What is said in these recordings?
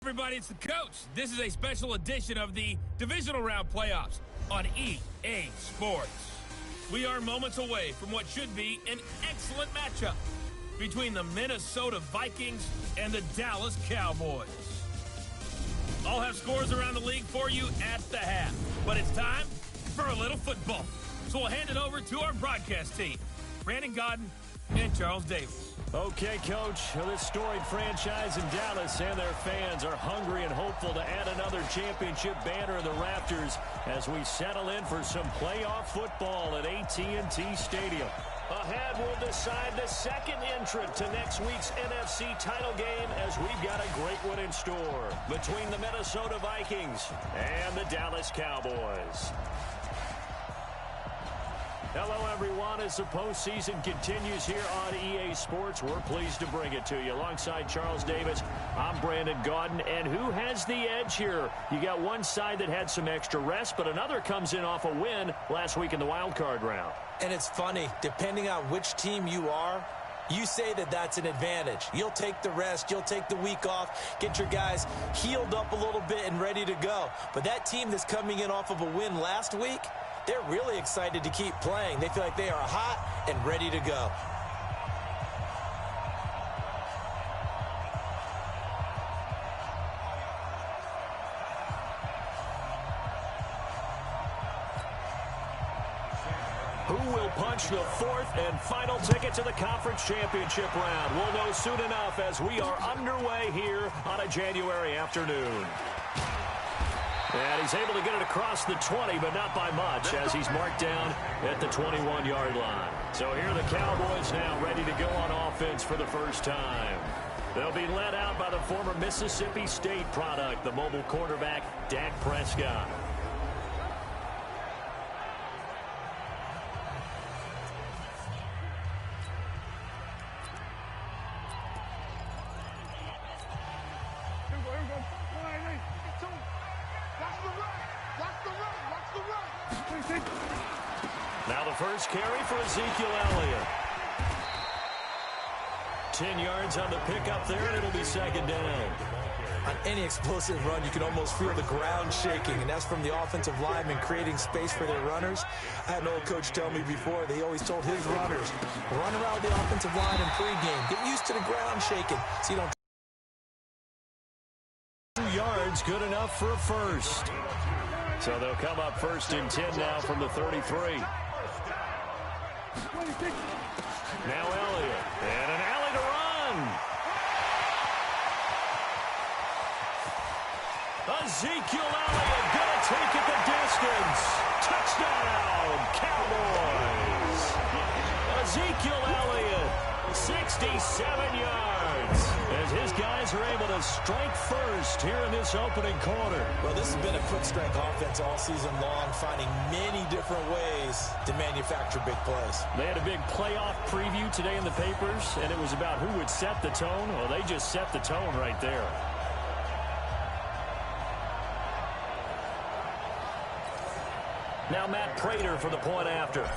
Everybody, it's the coach. This is a special edition of the Divisional Round Playoffs on EA Sports. We are moments away from what should be an excellent matchup between the Minnesota Vikings and the Dallas Cowboys. I'll have scores around the league for you at the half, but it's time for a little football. So we'll hand it over to our broadcast team, Brandon Godden and Charles Davis. Okay, Coach, this storied franchise in Dallas and their fans are hungry and hopeful to add another championship banner in the rafters as we settle in for some playoff football at AT&T Stadium. Ahead, we'll decide the second entrant to next week's NFC title game as we've got a great one in store between the Minnesota Vikings and the Dallas Cowboys. Hello, everyone. As the postseason continues here on EA Sports, we're pleased to bring it to you. Alongside Charles Davis, I'm Brandon Godden. And who has the edge here? You got one side that had some extra rest, but another comes in off a win last week in the wild card round. And it's funny, depending on which team you are, you say that that's an advantage. You'll take the rest, you'll take the week off, get your guys healed up a little bit and ready to go. But that team that's coming in off of a win last week, they're really excited to keep playing. They feel like they are hot and ready to go. Who will punch the fourth and final ticket to the conference championship round? We'll know soon enough as we are underway here on a January afternoon. And he's able to get it across the 20, but not by much, as he's marked down at the 21-yard line. So here are the Cowboys now ready to go on offense for the first time. They'll be led out by the former Mississippi State product, the mobile quarterback, Dak Prescott. Now the first carry for Ezekiel Elliott. 10 yards on the pickup there, and it'll be second down. On any explosive run, you can almost feel the ground shaking, and that's from the offensive linemen creating space for their runners. I had an old coach tell me before, they always told his runners, run around the offensive line in pregame. Get used to the ground shaking so you don't. 2 yards, good enough for a first. So they'll come up first and 10 now from the 33. Now Elliott, and an alley to run. Ezekiel Elliott gonna take it the distance. Touchdown, Cowboys. Ezekiel Elliott, 67 yards. As his guys are able to strike first here in this opening quarter. Well, this has been a quick strike offense all season long, finding many different ways to manufacture big plays. They had a big playoff preview today in the papers, and it was about who would set the tone. Well, they just set the tone right there. Now Matt Prater for the point after.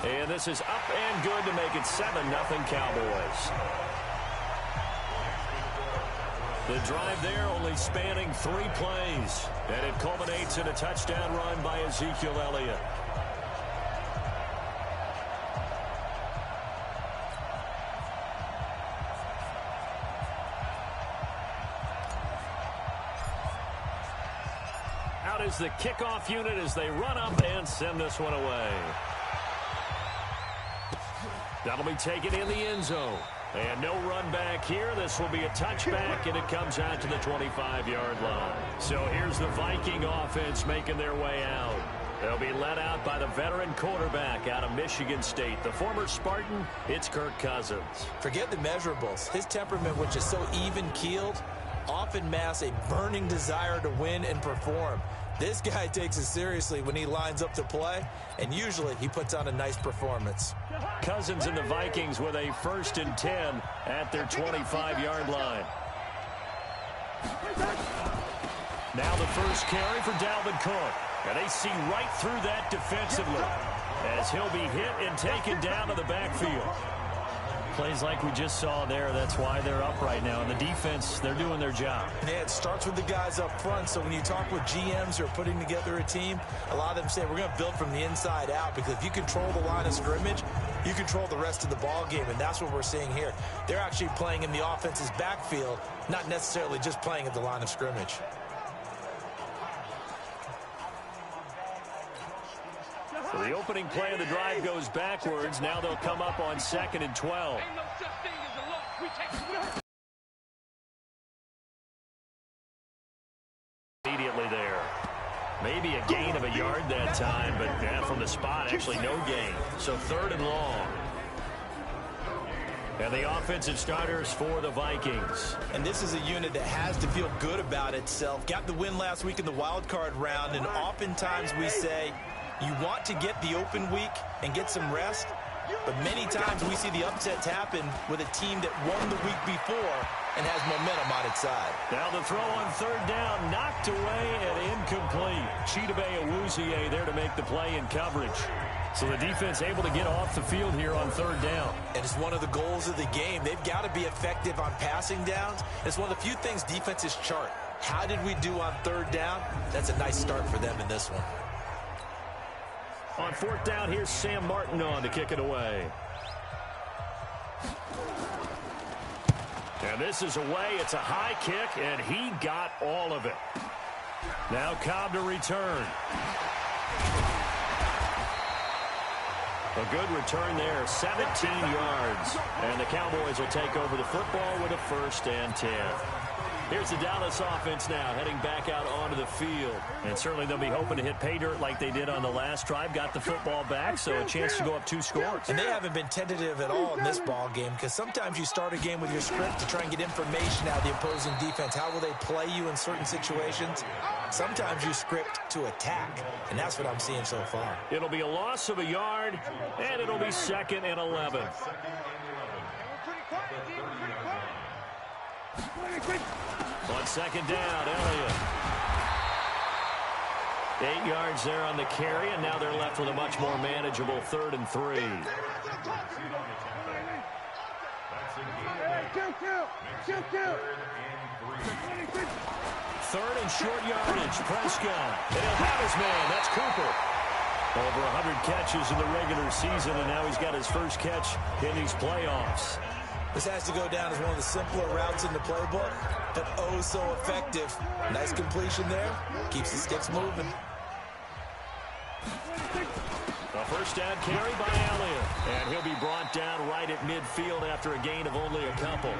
And this is up and good to make it 7-0 Cowboys. The drive there only spanning 3 plays. And it culminates in a touchdown run by Ezekiel Elliott. Out is the kickoff unit as they run up and send this one away. That'll be taken in the end zone. And no run back here. This will be a touchback, and it comes out to the 25-yard line. So here's the Viking offense making their way out. They'll be led out by the veteran quarterback out of Michigan State. The former Spartan, it's Kirk Cousins. Forget the measurables. His temperament, which is so even-keeled, often masks a burning desire to win and perform. This guy takes it seriously when he lines up to play, and usually he puts on a nice performance. Cousins and the Vikings with a 1st and 10 at their 25-yard line. Now the first carry for Dalvin Cook. And they see right through that defensively as he'll be hit and taken down to the backfield. Plays like we just saw there, that's why they're up right now. And the defense, they're doing their job. Yeah, it starts with the guys up front. So when you talk with GMs who are putting together a team, a lot of them say we're going to build from the inside out, because if you control the line of scrimmage, you control the rest of the ball game, and that's what we're seeing here. They're actually playing in the offense's backfield, not necessarily just playing at the line of scrimmage. So the opening play of the drive goes backwards. Now they'll come up on 2nd and 12. Immediately there. Maybe a gain of a yard that time, but from the spot, actually no gain. So 3rd and long. And the offensive starters for the Vikings. And this is a unit that has to feel good about itself. Got the win last week in the wild card round, and oftentimes we say you want to get the open week and get some rest, but many times we see the upsets happen with a team that won the week before and has momentum on its side. Now the throw on 3rd down, knocked away and incomplete. Chidobe Awuzie there to make the play in coverage. So the defense able to get off the field here on 3rd down. And it's one of the goals of the game. They've got to be effective on passing downs. It's one of the few things defenses chart. How did we do on 3rd down? That's a nice start for them in this one. On 4th down, here's Sam Martin on to kick it away. And this is away. It's a high kick, and he got all of it. Now Cobb to return. A good return there, 17 yards. And the Cowboys will take over the football with a 1st and 10. Here's the Dallas offense now, heading back out onto the field. And certainly they'll be hoping to hit pay dirt like they did on the last drive. Got the football back, so a chance to go up 2 scores. And they haven't been tentative at all in this ball game, because sometimes you start a game with your script to try and get information out of the opposing defense. How will they play you in certain situations? Sometimes you script to attack, and that's what I'm seeing so far. It'll be a loss of a yard, and it'll be 2nd and 11. On 2nd down, Elliott. 8 yards there on the carry, and now they're left with a much more manageable 3rd and 3. 3rd and short yardage, Prescott. And he'll have his man, that's Cooper. Over 100 catches in the regular season, and now he's got his first catch in these playoffs. This has to go down as one of the simpler routes in the playbook, but oh so effective. Nice completion there. Keeps the sticks moving. A 1st down carry by Elliott. And he'll be brought down right at midfield after a gain of only a couple.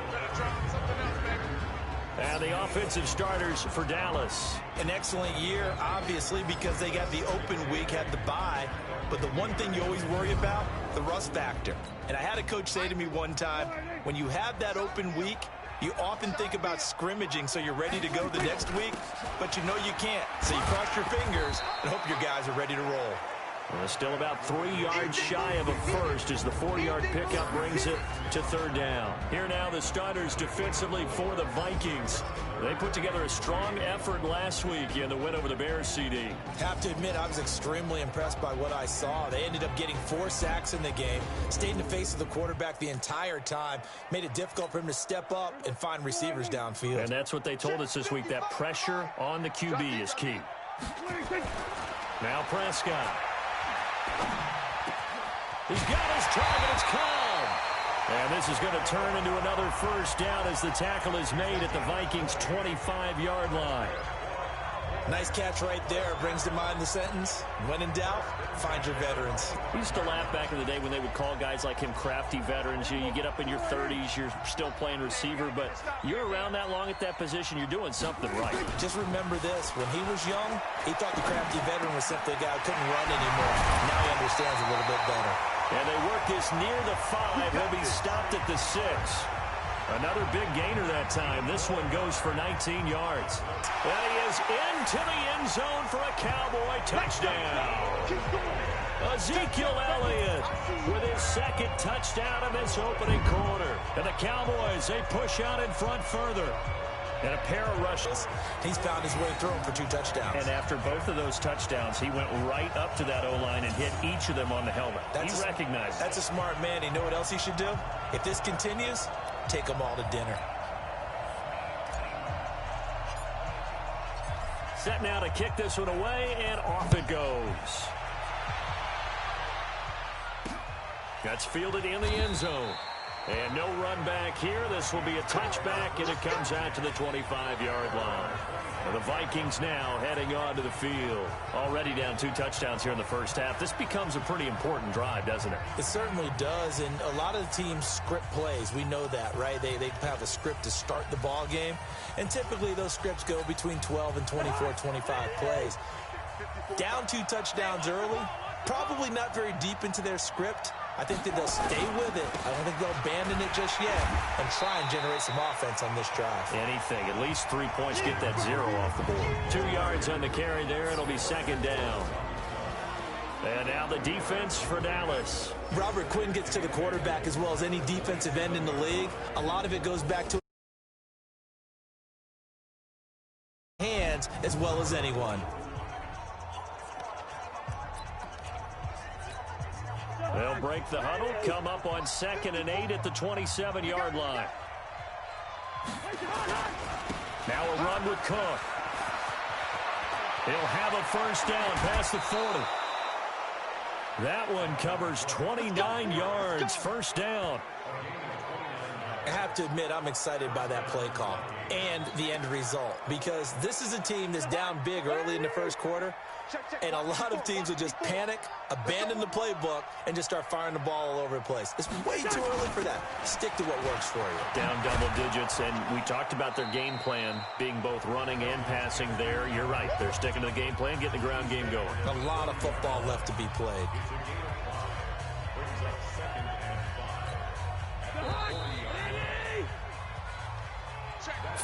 And the offensive starters for Dallas. An excellent year, obviously, because they got the open week, had the bye. But the one thing you always worry about, the rust factor. And I had a coach say to me one time, when you have that open week, you often think about scrimmaging so you're ready to go the next week, but you know you can't. So you cross your fingers and hope your guys are ready to roll. Well, still about 3 yards shy of a first as the 4-yard pickup brings it to 3rd down. Here now the starters defensively for the Vikings. They put together a strong effort last week in the win over the Bears, CD. Have to admit, I was extremely impressed by what I saw. They ended up getting 4 sacks in the game, stayed in the face of the quarterback the entire time, made it difficult for him to step up and find receivers downfield. And that's what they told us this week, that pressure on the QB is key. Now Prescott. He's got his target. It's Cobb. And this is going to turn into another 1st down as the tackle is made at the Vikings' 25-yard line. Nice catch right there. Brings to mind the sentence, when in doubt, find your veterans. We used to laugh back in the day when they would call guys like him crafty veterans. You get up in your 30s, you're still playing receiver, but you're around that long at that position, you're doing something right. Just remember this. When he was young, he thought the crafty veteran was simply a guy who couldn't run anymore. Now he understands a little bit better. And they work this near the 5. He'll be stopped at the 6. Another big gainer that time. This one goes for 19 yards. And he is into the end zone for a Cowboy touchdown. Ezekiel Elliott with his 2nd touchdown in this opening quarter. And the Cowboys, they push out in front further. And a pair of rushes. He's found his way through them for 2 touchdowns. And after both of those touchdowns, he went right up to that O-line and hit each of them on the helmet. He recognized it. That's a smart man. You know what else he should do? If this continues, take them all to dinner. Set now to kick this one away, and off it goes. That's fielded in the end zone. And no run back here. This will be a touchback, and it comes out to the 25-yard line. The Vikings now heading onto the field. Already down 2 touchdowns here in the first half. This becomes a pretty important drive, doesn't it? It certainly does, and a lot of the teams script plays. We know that, right? They have a script to start the ball game, and typically those scripts go between 12 and 24, 25 plays. Down 2 touchdowns early, probably not very deep into their script. I think that they'll stay with it. I don't think they'll abandon it just yet and try and generate some offense on this drive. Anything. At least 3 points. Get that 0 off the board. 2 yards on the carry there. It'll be second down. And now the defense for Dallas. Robert Quinn gets to the quarterback as well as any defensive end in the league. A lot of it goes back to hands as well as anyone. They'll break the huddle, come up on 2nd and 8 at the 27-yard line. Now a run with Cook. He'll have a first down past the 40. That one covers 29 yards, first down. I have to admit, I'm excited by that play call and the end result because this is a team that's down big early in the first quarter, and a lot of teams will just panic, abandon the playbook, and just start firing the ball all over the place. It's way too early for that. Stick to what works for you. Down double digits, and we talked about their game plan being both running and passing there. You're right. They're sticking to the game plan, getting the ground game going. A lot of football left to be played.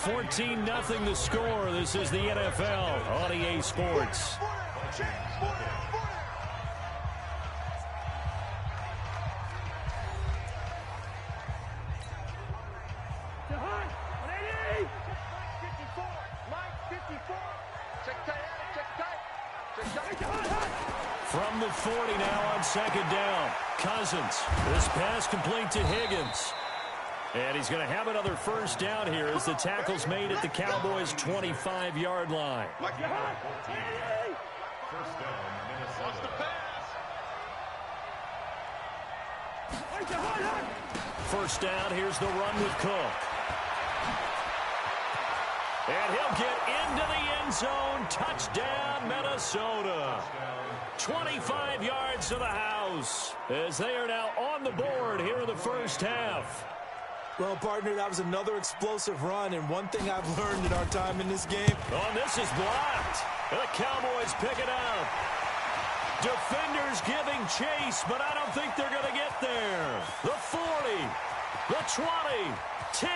14-0 the score. This is the NFL on EA Sports. From the 40 now on second down. Cousins. This pass complete to Higgins. And he's going to have another first down here as the tackle's made at the Cowboys' 25-yard line. First down, here's the run with Cook. And he'll get into the end zone. Touchdown, Minnesota. 25 yards to the house as they are now on the board here in the first half. Well, partner, that was another explosive run, and one thing I've learned in our time in this game. Oh, this is blocked. The Cowboys pick it up. Defenders giving chase, but I don't think they're going to get there. The 40, the 20, 10,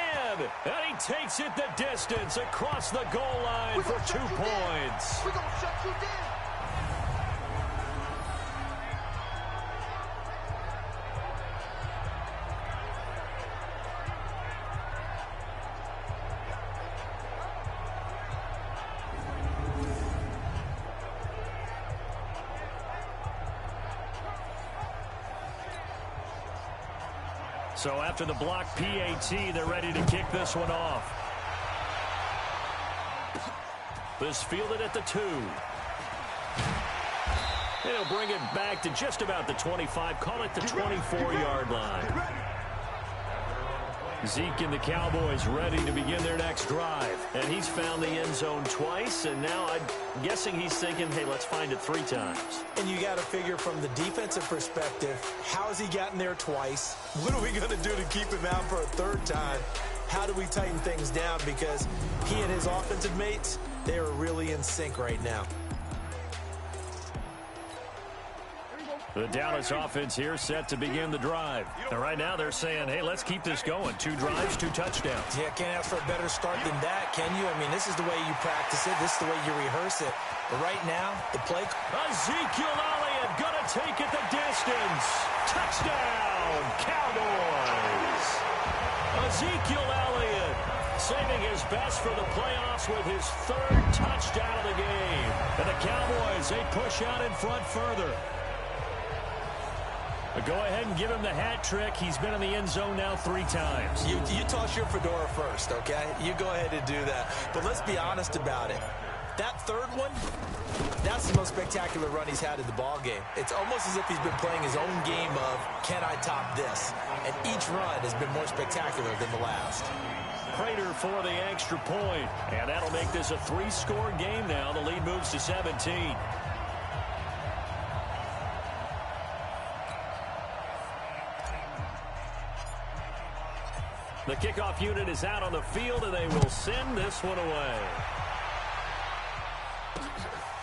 and he takes it the distance across the goal line for 2 points. We're going to shut you down. So after the block PAT, they're ready to kick this one off. This fielded at the 2. They'll bring it back to just about the 25, call it the 24-yard line. Zeke and the Cowboys ready to begin their next drive. And he's found the end zone twice, and now I'm guessing he's thinking, hey, let's find it 3 times. And you got to figure from the defensive perspective, how has he gotten there twice? What are we going to do to keep him out for a 3rd time? How do we tighten things down? Because he and his offensive mates, they are really in sync right now. The Dallas offense here set to begin the drive. And right now they're saying, hey, let's keep this going. 2 drives, 2 touchdowns. Yeah, can't ask for a better start than that, can you? I mean, this is the way you practice it. This is the way you rehearse it. But right now, the play... Ezekiel Elliott going to take it the distance. Touchdown, Cowboys. Ezekiel Elliott saving his best for the playoffs with his third touchdown of the game. And the Cowboys, they push out in front further. But go ahead and give him the hat trick. He's been in the end zone now 3 times. You toss your fedora first, okay? You go ahead and do that. But let's be honest about it. That third one, that's the most spectacular run he's had in the ball game. It's almost as if he's been playing his own game of, can I top this? And each run has been more spectacular than the last. Prater for the extra point. And that'll make this a 3-score game now. The lead moves to 17. The kickoff unit is out on the field, and they will send this one away.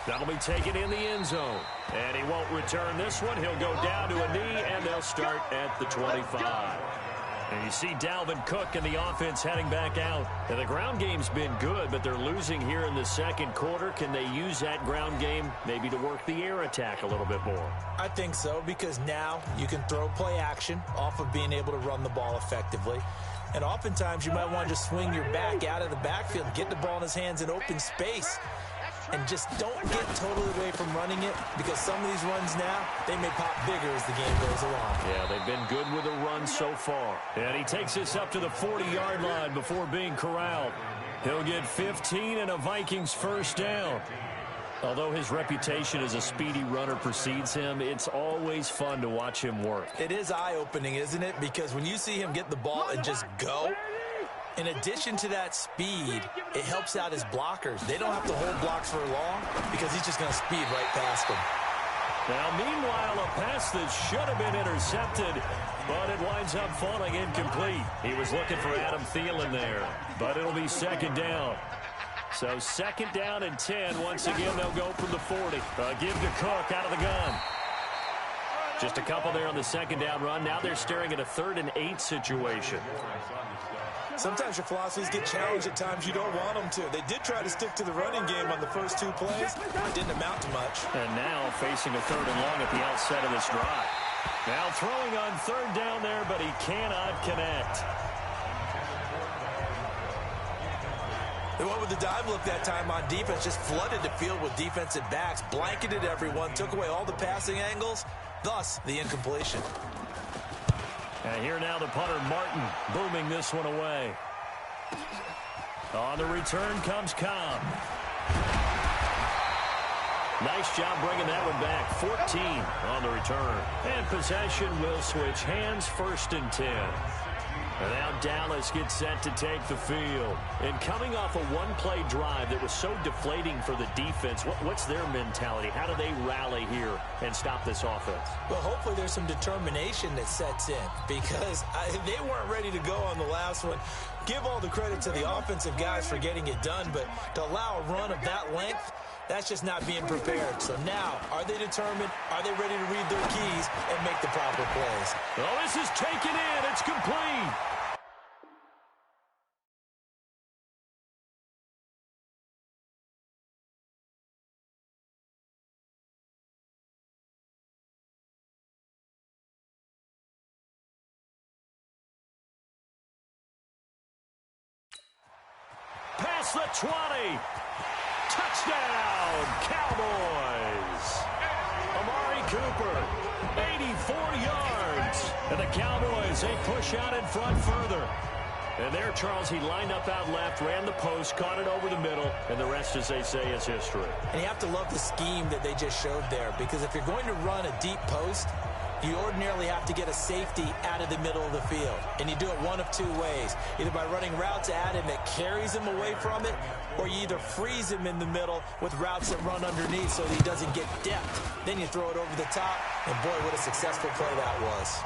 That'll be taken in the end zone. And he won't return this one. He'll go down to a knee, and they'll start at the 25. And you see Dalvin Cook and the offense heading back out. And the ground game's been good, but they're losing here in the second quarter. Can they use that ground game maybe to work the air attack a little bit more? I think so, because now you can throw play action off of being able to run the ball effectively. And oftentimes you might want to just swing your back out of the backfield, get the ball in his hands in open space, and just don't get totally away from running it, because some of these runs now, they may pop bigger as the game goes along. Yeah, they've been good with a run so far. And he takes this up to the 40-yard line before being corralled. He'll get 15 and a Vikings first down. Although his reputation as a speedy runner precedes him, it's always fun to watch him work. It is eye-opening, isn't it? Because when you see him get the ball and just go, in addition to that speed, it helps out his blockers. They don't have to hold blocks for long because he's just going to speed right past them. Now, meanwhile, a pass that should have been intercepted, but it winds up falling incomplete. He was looking for Adam Thielen there, but it'll be second down. So second down and 10. Once again, they'll go from the 40. Give to Cook out of the gun. Just a couple there on the second down run. Now they're staring at a 3rd and 8 situation. Sometimes your philosophies get challenged at times you don't want them to. They did try to stick to the running game on the first 2 plays. It didn't amount to much. And now facing a 3rd and long at the outset of this drive. Now throwing on 3rd down there, but he cannot connect. They went with the dive look that time on defense, just flooded the field with defensive backs, blanketed everyone, took away all the passing angles, thus the incompletion. And here now the punter, Martin, booming this one away. On the return comes Cobb. Nice job bringing that one back. 14 on the return. And possession will switch hands, 1st and 10. And now Dallas gets set to take the field. And coming off a 1-play drive that was so deflating for the defense, what's their mentality? How do they rally here and stop this offense? Well, hopefully there's some determination that sets in, because they weren't ready to go on the last one. Give all the credit to the offensive guys for getting it done, but to allow a run of that length, that's just not being prepared. So now, are they determined? Are they ready to read their keys and make the proper plays? Oh, this is taken in. It's complete. Past the 20. Touchdown, Cowboys. Amari Cooper, 84 yards. And the Cowboys, they push out in front further. And there, Charles, he lined up out left, ran the post, caught it over the middle, and the rest, as they say, is history. And you have to love the scheme that they just showed there, because if you're going to run a deep post, you ordinarily have to get a safety out of the middle of the field. And you do it one of 2 ways. Either by running routes at him that carries him away from it, or you either freeze him in the middle with routes that run underneath so that he doesn't get depth. Then you throw it over the top, and boy, what a successful play that was.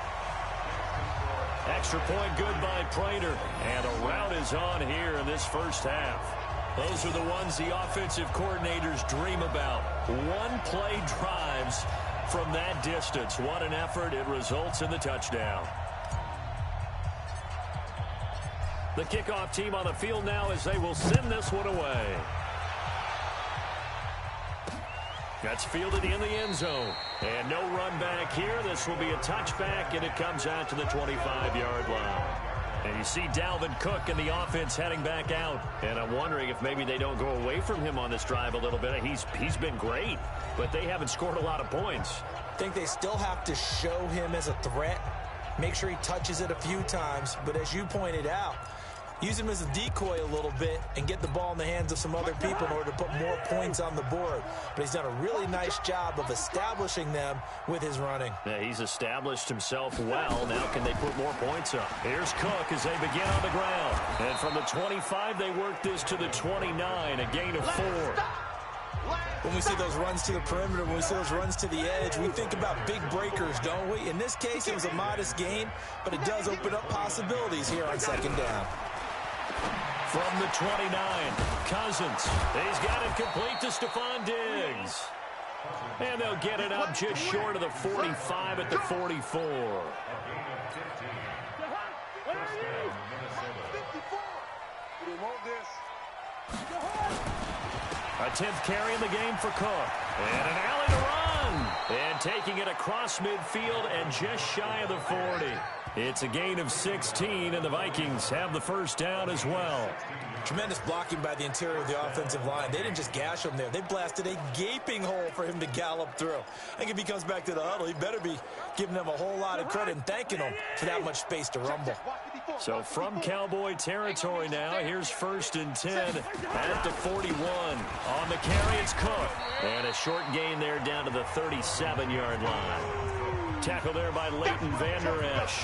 Extra point good by Prater. And a rout is on here in this first half. Those are the ones the offensive coordinators dream about. 1-play drives from that distance. What an effort. It results in the touchdown. The kickoff team on the field now as they will send this one away. That's fielded in the end zone. And no run back here. This will be a touchback, and it comes out to the 25-yard line. And you see Dalvin Cook and the offense heading back out. And I'm wondering if maybe they don't go away from him on this drive a little bit. He's been great, but they haven't scored a lot of points. I think they still have to show him as a threat. Make sure he touches it a few times. But as you pointed out, use him as a decoy a little bit and get the ball in the hands of some other people in order to put more points on the board. But he's done a really nice job of establishing them with his running. Yeah, he's established himself well. Now can they put more points up? Here's Cook as they begin on the ground. And from the 25, they work this to the 29, a gain of 4. When we see those runs to the perimeter, when we see those runs to the edge, we think about big breakers, don't we? In this case, it was a modest gain, but it does open up possibilities here on second down. From the 29, Cousins. He's got it complete to Stephon Diggs. And they'll get it up just short of the 45 at the 44. A 10th carry in the game for Cook. And an alley to run. And taking it across midfield and just shy of the 40. It's a gain of 16, and the Vikings have the first down as well. Tremendous blocking by the interior of the offensive line. They didn't just gash him there. They blasted a gaping hole for him to gallop through. I think if he comes back to the huddle, he better be giving them a whole lot of credit and thanking them for that much space to rumble. So from Cowboy territory now, here's 1st and 10 at the 41. On the carry, it's Cook. And a short gain there down to the 37-yard line. Tackle there by Leighton Vander Esch.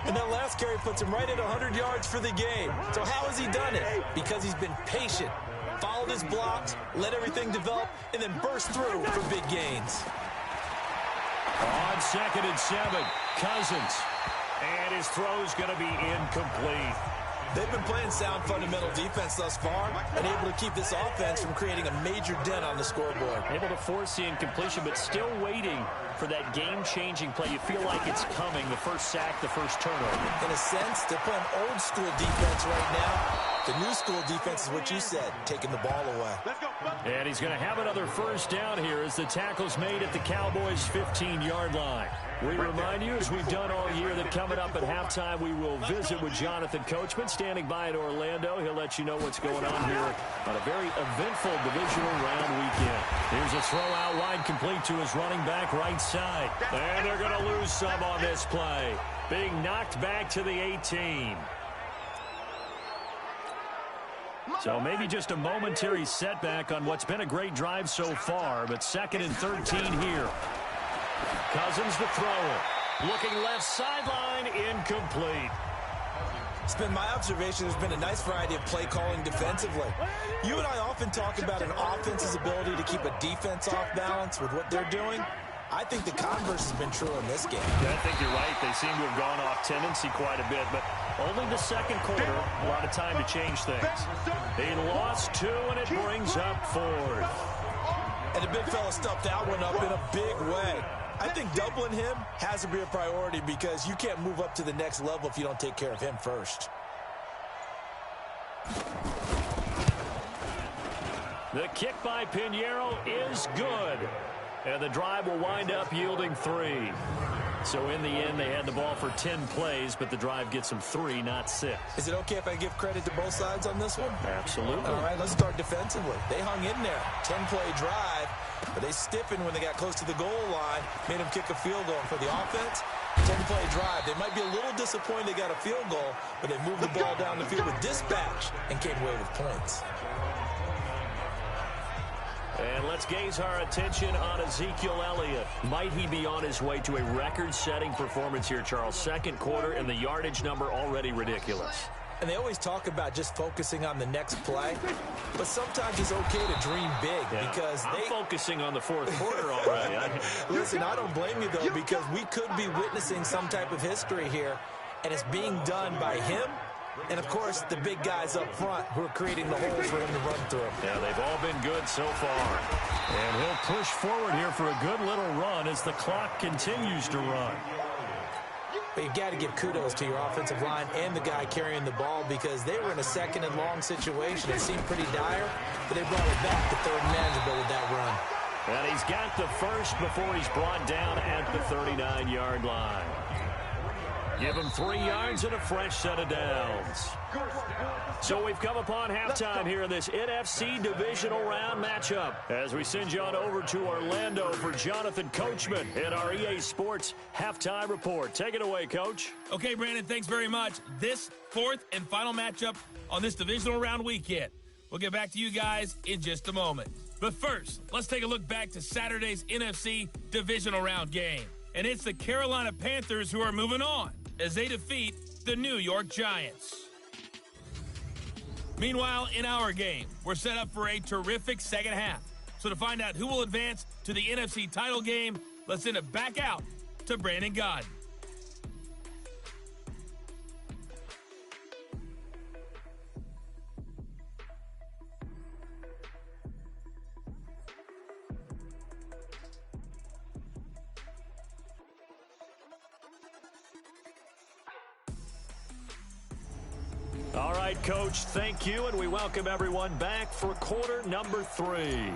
And that last carry puts him right at 100 yards for the game. So how has he done it? Because he's been patient, followed his blocks, let everything develop, and then burst through for big gains. On 2nd and 7, Cousins. And his throw's going to be incomplete. They've been playing sound fundamental defense thus far and able to keep this offense from creating a major dent on the scoreboard. Able to force the incompletion, but still waiting for that game-changing play. You feel like it's coming, the first sack, the first turnover. In a sense, they're playing old-school defense right now. The new school defense is what you said, taking the ball away. And he's going to have another first down here as the tackle's made at the Cowboys' 15-yard line. We remind you, as we've done all year, that coming up at halftime, we will visit with Jonathan Coachman standing by in Orlando. He'll let you know what's going on here on a very eventful divisional round weekend. Here's a throw out wide complete to his running back right side. And they're going to lose some on this play. Being knocked back to the 18. So maybe just a momentary setback on what's been a great drive so far, but 2nd and 13 here. Cousins the thrower. Looking left sideline, incomplete. It's been my observation there's been a nice variety of play calling defensively. You and I often talk about an offense's ability to keep a defense off balance with what they're doing. I think the converse has been true in this game. Yeah, I think you're right. They seem to have gone off tendency quite a bit, but only the second quarter, a lot of time to change things. He lost 2, and it brings up 4th. And the big fella stuffed that one up in a big way. I think doubling him has to be a priority because you can't move up to the next level if you don't take care of him first. The kick by Pinheiro is good. And the drive will wind up yielding 3. So in the end, they had the ball for 10 plays, but the drive gets them 3, not 6. Is it okay if I give credit to both sides on this one? Absolutely. All right, let's start defensively. They hung in there. 10-play drive, but they stiffened when they got close to the goal line, made them kick a field goal. And for the offense, 10-play drive. They might be a little disappointed they got a field goal, but they moved the ball down the field with dispatch and came away with points. And let's gaze our attention on Ezekiel Elliott. Might he be on his way to a record-setting performance here, Charles? Second quarter, and the yardage number already ridiculous. And they always talk about just focusing on the next play, but sometimes it's okay to dream big because I'm focusing on the fourth quarter already. Listen, I don't blame you, though, because we could be witnessing some type of history here, and it's being done by him and, of course, the big guys up front who are creating the holes for him to run through. Yeah, they've all been good so far. And he'll push forward here for a good little run as the clock continues to run. But you've got to give kudos to your offensive line and the guy carrying the ball because they were in a second and long situation. It seemed pretty dire, but they brought it back to third and manageable with that run. And he's got the first before he's brought down at the 39-yard line. Give him 3 yards and a fresh set of downs. So we've come upon halftime here in this NFC divisional round matchup as we send you on over to Orlando for Jonathan Coachman in our EA Sports halftime report. Take it away, Coach. Okay, Brandon, thanks very much. This fourth and final matchup on this divisional round weekend. We'll get back to you guys in just a moment. But first, let's take a look back to Saturday's NFC divisional round game. And it's the Carolina Panthers who are moving on as they defeat the New York Giants. Meanwhile, in our game, we're set up for a terrific second half. So to find out who will advance to the NFC title game, let's send it back out to Brandon Godden. All right, Coach, thank you, and we welcome everyone back for quarter number 3.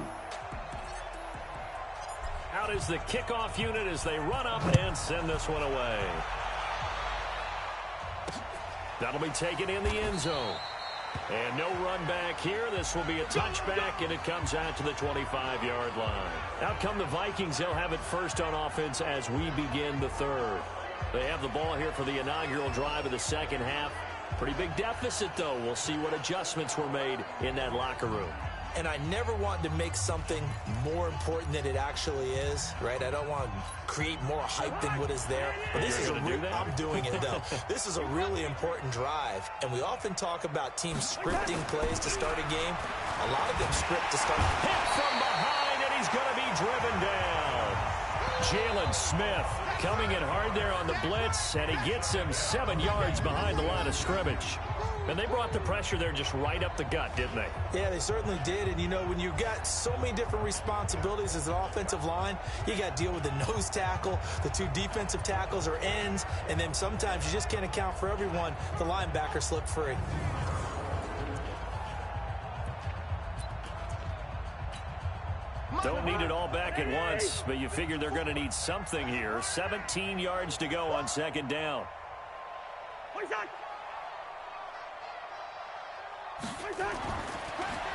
Out is the kickoff unit as they run up and send this one away. That'll be taken in the end zone. And no run back here. This will be a touchback, and it comes out to the 25-yard line. Out come the Vikings. They'll have it first on offense as we begin the third. They have the ball here for the inaugural drive of the second half. Pretty big deficit, though. We'll see what adjustments were made in that locker room. And I never want to make something more important than it actually is, right? I don't want to create more hype than what is there. But this is I'm doing it, though. This is a really important drive. And we often talk about teams scripting plays to start a game. A lot of them script to start. Hit from behind, and he's going to be driven down. Jalen Smith coming in hard there on the blitz, and he gets him 7 yards behind the line of scrimmage. And they brought the pressure there just right up the gut, didn't they? Yeah, they certainly did. And, you know, when you've got so many different responsibilities as an offensive line, you got to deal with the nose tackle, the 2 defensive tackles or ends, and then sometimes you just can't account for everyone. The linebacker slipped free. Don't need it all back at once, but you figure they're going to need something here. 17 yards to go on second down.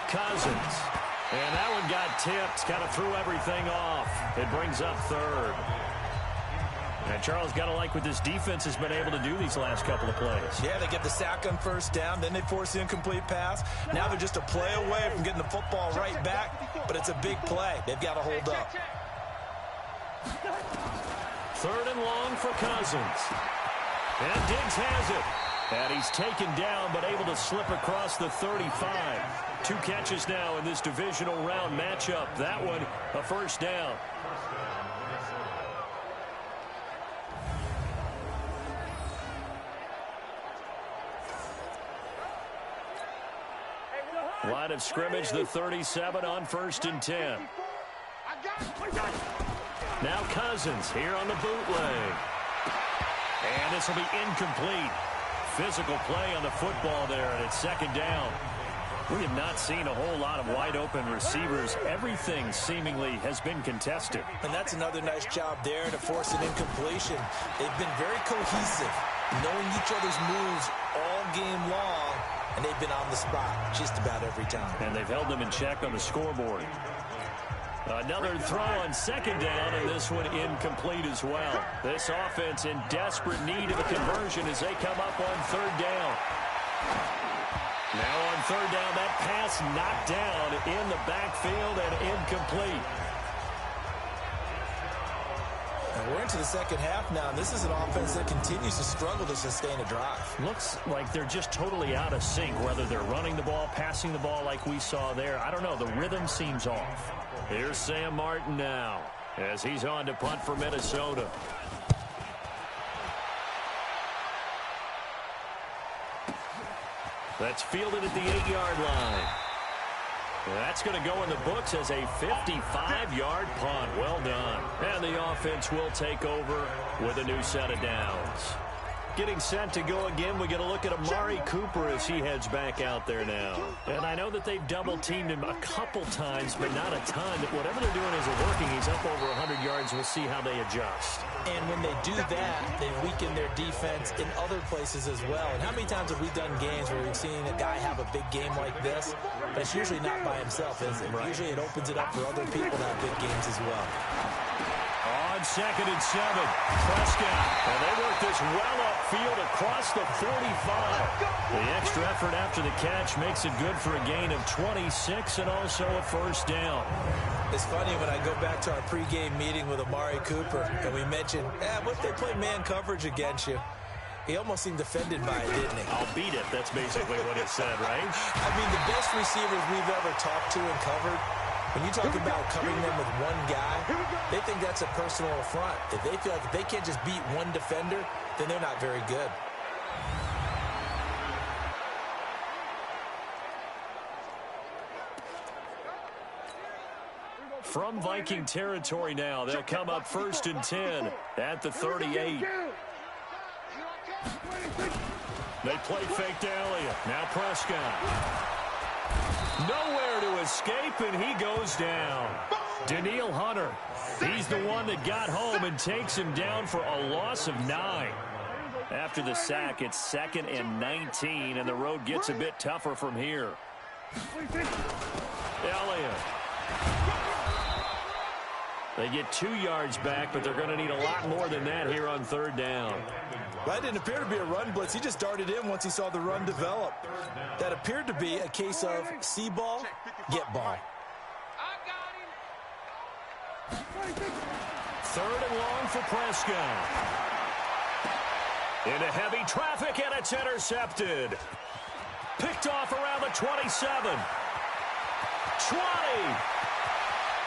Cousins. And that one got tipped, kind of threw everything off. It brings up third. And Charles, got to like what this defense has been able to do these last couple of plays. Yeah, they get the sack on first down, then they force the incomplete pass. Now they're just a play away from getting the football right back, but it's a big play. They've got to hold up. Third and long for Cousins. And Diggs has it. And he's taken down, but able to slip across the 35. 2 catches now in this divisional round matchup. That one, a first down. Line of scrimmage, the 37 on 1st and 10. Now Cousins here on the bootleg. And this will be incomplete. Physical play on the football there, and it's second down. We have not seen a whole lot of wide-open receivers. Everything seemingly has been contested. And that's another nice job there to force an incompletion. They've been very cohesive, knowing each other's moves all game long, and they've been on the spot just about every time. And they've held them in check on the scoreboard. Another throw on second down, and this one incomplete as well. This offense in desperate need of a conversion as they come up on third down. Now on third down, that pass knocked down in the backfield and incomplete. And we're into the second half now, and this is an offense that continues to struggle to sustain a drive. Looks like they're just totally out of sync, whether they're running the ball, passing the ball like we saw there. I don't know. The rhythm seems off. Here's Sam Martin now as he's on to punt for Minnesota. That's fielded at the 8-yard line. That's going to go in the books as a 55-yard punt. Well done. And the offense will take over with a new set of downs. Getting set to go again, we get a look at Amari Cooper as he heads back out there now. And I know that they've double-teamed him a couple times, but not a ton. Whatever they're doing isn't working. He's up over 100 yards. We'll see how they adjust. And when they do that, they weaken their defense in other places as well. And how many times have we done games where we've seen a guy have a big game like this? But it's usually not by himself, is it? Right. Usually it opens it up for other people to have big games as well. On 2nd and 7, Prescott. And they work this well upfield across the 45. The extra effort after the catch makes it good for a gain of 26 and also a first down. It's funny when I go back to our pregame meeting with Amari Cooper and we mentioned, what if they play man coverage against you? He almost seemed offended by it, didn't he? I'll beat it. That's basically what he said, right? I mean, the best receivers we've ever talked to and covered, when you talk about covering them with one guy, they think that's a personal affront. If they feel like if they can't just beat one defender, then they're not very good. From Viking territory now, they'll come up 1st and 10 at the 38. They play fake to Elliott. Now Prescott. Nowhere to escape, and he goes down. Danielle Hunter. He's the one that got home and takes him down for a loss of 9. After the sack, it's 2nd and 19, and the road gets a bit tougher from here. Elliott. They get 2 yards back, but they're going to need a lot more than that here on 3rd down. That didn't appear to be a run blitz. He just darted in once he saw the run develop. That appeared to be a case of see ball, get ball. 3rd and long for Prescott. Into heavy traffic, and it's intercepted. Picked off around the 27. 20.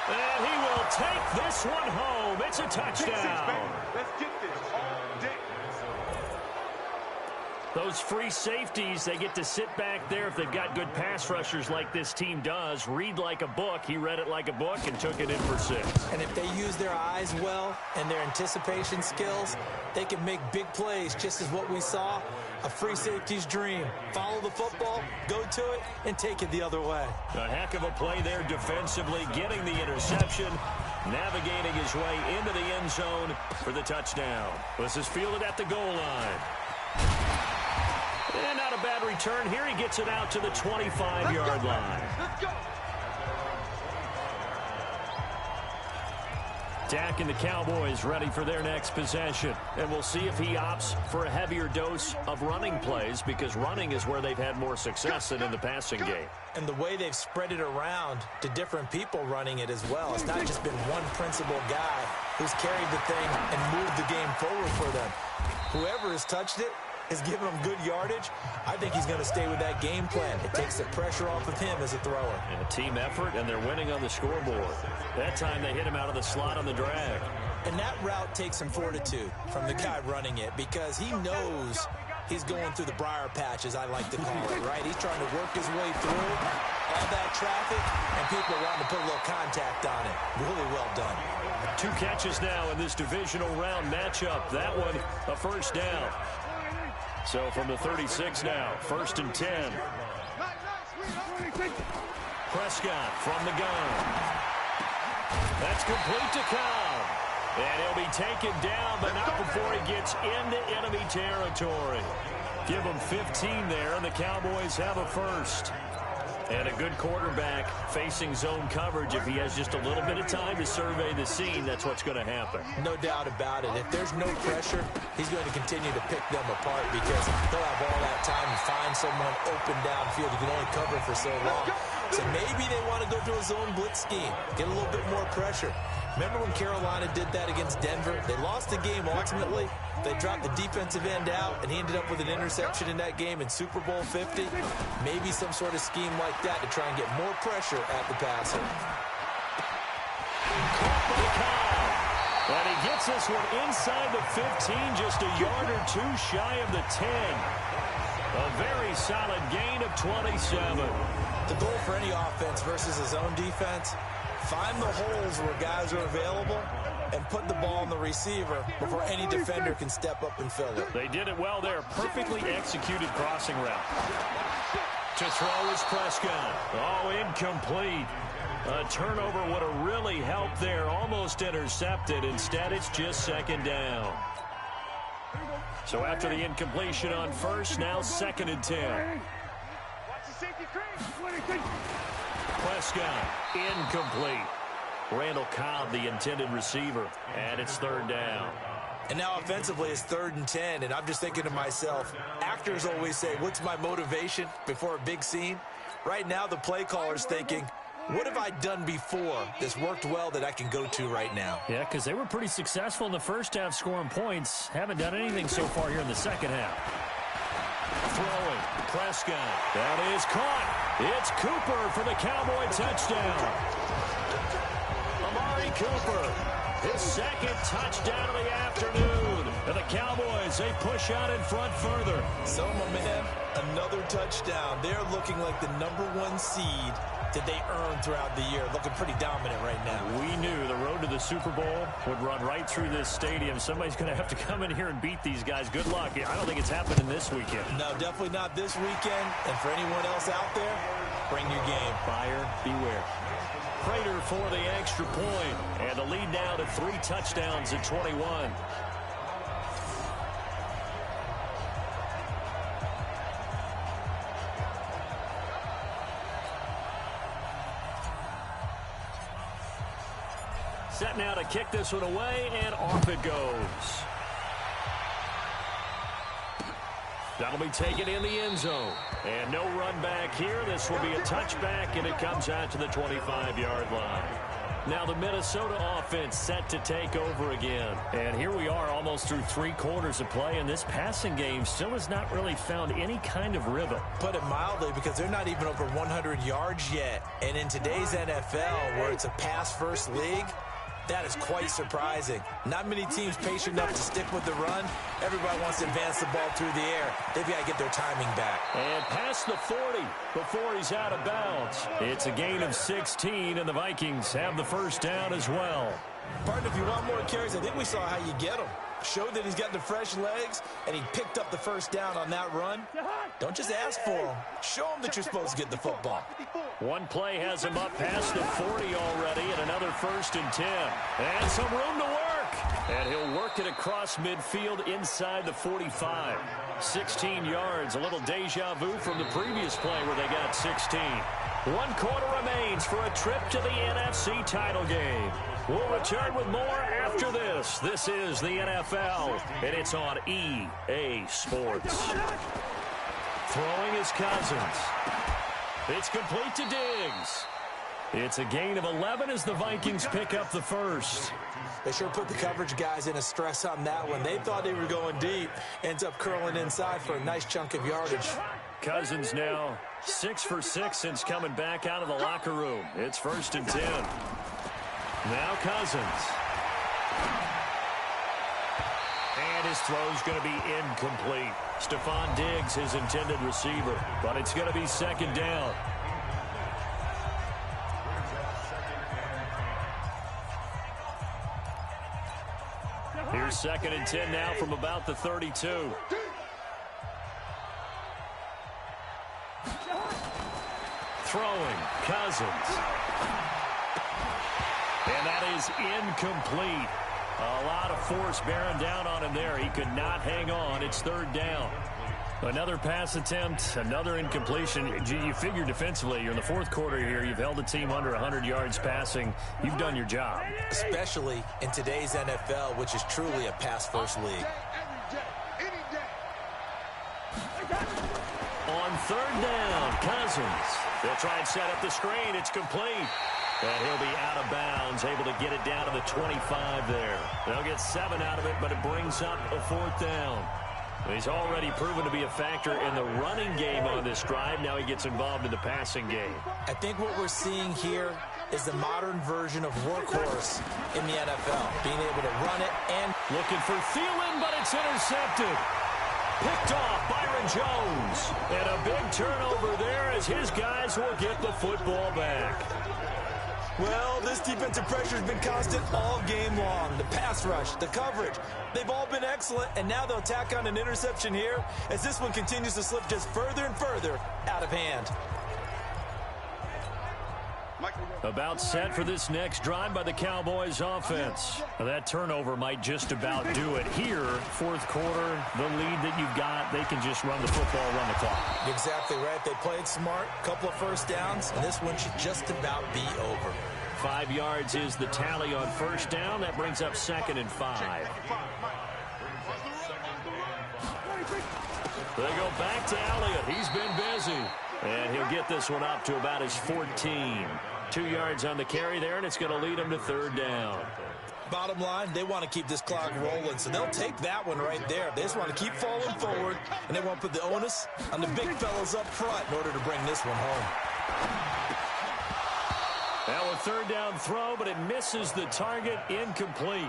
And he will take this one home. It's a touchdown. Let's get this all day. Those free safeties, they get to sit back there if they've got good pass rushers like this team does. Read like a book. He read it like a book and took it in for 6. And if they use their eyes well and their anticipation skills, they can make big plays, just as what we saw. A free safety's dream. Follow the football, go to it, and take it the other way. A heck of a play there defensively, getting the interception, navigating his way into the end zone for the touchdown. This is fielded at the goal line. And not a bad return here. He gets it out to the 25-yard line. Let's go. Dak and the Cowboys ready for their next possession. And we'll see if he opts for a heavier dose of running plays, because running is where they've had more success than in the passing game. And the way they've spread it around to different people running it as well. It's not just been one principal guy who's carried the thing and moved the game forward for them. Whoever has touched it has given him good yardage. I think he's going to stay with that game plan. It takes the pressure off of him as a thrower. And a team effort, and they're winning on the scoreboard. That time they hit him out of the slot on the drag. And that route takes some fortitude from the guy running it, because he knows he's going through the briar patch, as I like to call it, right? He's trying to work his way through all that traffic, and people are wanting to put a little contact on it. Really well done. 2 catches now in this divisional round matchup. That one, a first down. So from the 36 now, 1st and 10. Prescott from the gun. That's complete to Cobb. And he'll be taken down, but not before he gets into enemy territory. Give him 15 there, and the Cowboys have a first. And a good quarterback facing zone coverage. If he has just a little bit of time to survey the scene, that's what's going to happen. No doubt about it. If there's no pressure, he's going to continue to pick them apart, because he'll have all that time to find someone open downfield. He can only cover for so long. So maybe they want to go to a zone blitz scheme, get a little bit more pressure. Remember when Carolina did that against Denver? They lost the game ultimately. They dropped the defensive end out, and he ended up with an interception in that game in Super Bowl 50. Maybe some sort of scheme like that to try and get more pressure at the passer. Caught by Cobb. And he gets this one inside the 15, just a yard or 2 shy of the 10. A very solid gain of 27. The goal for any offense versus a zone defense, Find the holes where guys are available and put the ball on the receiver before any defender can step up and fill it. They did it well there. Perfectly executed crossing route. To throw is Prescott. Oh, incomplete. A turnover would have really helped there. Almost intercepted. Instead, it's just second down. So after the incompletion on first, now 2nd and 10. Prescott, incomplete. Randall Cobb, the intended receiver, and it's 3rd down. And now offensively, it's 3rd and 10, and I'm just thinking to myself, actors always say, what's my motivation before a big scene? Right now, the play caller's thinking, what have I done before that's worked well that I can go to right now? Yeah, because they were pretty successful in the first half scoring points. Haven't done anything so far here in the second half. Throwing, Prescott. That is caught. It's Cooper for the Cowboy touchdown. Amari Cooper, his 2nd touchdown of the afternoon. And the Cowboys, they push out in front further. So, my man, another touchdown. They're looking like the #1 seed that they earned throughout the year. Looking pretty dominant right now. We knew the road to the Super Bowl would run right through this stadium. Somebody's going to have to come in here and beat these guys. Good luck. I don't think it's happening this weekend. No, definitely not this weekend. And for anyone else out there, bring your game. Buyer beware. Prater for the extra point. And the lead now to 3 touchdowns at 21. Set now to kick this one away, and off it goes. That'll be taken in the end zone. And no run back here. This will be a touchback, and it comes out to the 25-yard line. Now the Minnesota offense set to take over again. And here we are almost through 3 quarters of play, and this passing game still has not really found any kind of rhythm. Put it mildly, because they're not even over 100 yards yet. And in today's NFL, where it's a pass-first league, that is quite surprising. Not many teams patient enough to stick with the run. Everybody wants to advance the ball through the air. They've got to get their timing back. And past the 40 before he's out of bounds. It's a gain of 16, and the Vikings have the first down as well. Partner, if you want more carries, I think we saw how you get them. Showed that he's got the fresh legs, and he picked up the first down on that run. Don't just ask for him. Show him that you're supposed to get the football. One play has him up past the 40 already, and another 1st and 10. And some room to work. And he'll work it across midfield inside the 45. 16 yards, a little deja vu from the previous play where they got 16. 1 quarter remains for a trip to the NFC title game. We'll return with more after this. This is the NFL, and it's on EA Sports. Throwing is Cousins. It's complete to Diggs. It's a gain of 11 as the Vikings pick up the first. They sure put the coverage guys in a stress on that one. They thought they were going deep. Ends up curling inside for a nice chunk of yardage. Cousins now 6 for 6 since coming back out of the locker room. It's 1st and 10. Now Cousins. And his throw's going to be incomplete. Stephon Diggs, his intended receiver. But it's going to be 2nd down. Here's 2nd and 10 now from about the 32. Throwing, Cousins. And that is incomplete. A lot of force bearing down on him there. He could not hang on. It's 3rd down. Another pass attempt, another incompletion. You figure defensively, you're in the 4th quarter here. You've held the team under 100 yards passing. You've done your job. Especially in today's NFL, which is truly a pass-first league. On 3rd down, Cousins. They'll try and set up the screen. It's complete. And he'll be out of bounds, able to get it down to the 25 there. They'll get 7 out of it, but it brings up a 4th down. He's already proven to be a factor in the running game on this drive. Now he gets involved in the passing game. I think what we're seeing here is the modern version of workhorse in the NFL. Being able to run it and... Looking for Thielen, but it's intercepted. Picked off Byron Jones. And a big turnover there as his guys will get the football back. Well, this defensive pressure has been constant all game long. The pass rush, the coverage, they've all been excellent, and now they'll tack on an interception here as this one continues to slip just further and further out of hand. About set for this next drive by the Cowboys offense. Now, that turnover might just about do it here. Fourth quarter, the lead that you've got, they can just run the football, run the clock. Exactly right. They played smart, couple of first downs, and this one should just about be over. 5 yards is the tally on first down. That brings up 2nd and 5. They go back to Elliott. He's been busy. And he'll get this one up to about his 14. 2 yards on the carry there, and it's going to lead him to 3rd down. Bottom line, they want to keep this clock rolling, so they'll take that one right there. They just want to keep falling forward, and they want to put the onus on the big fellas up front in order to bring this one home. Now a 3rd down throw, but it misses the target, incomplete.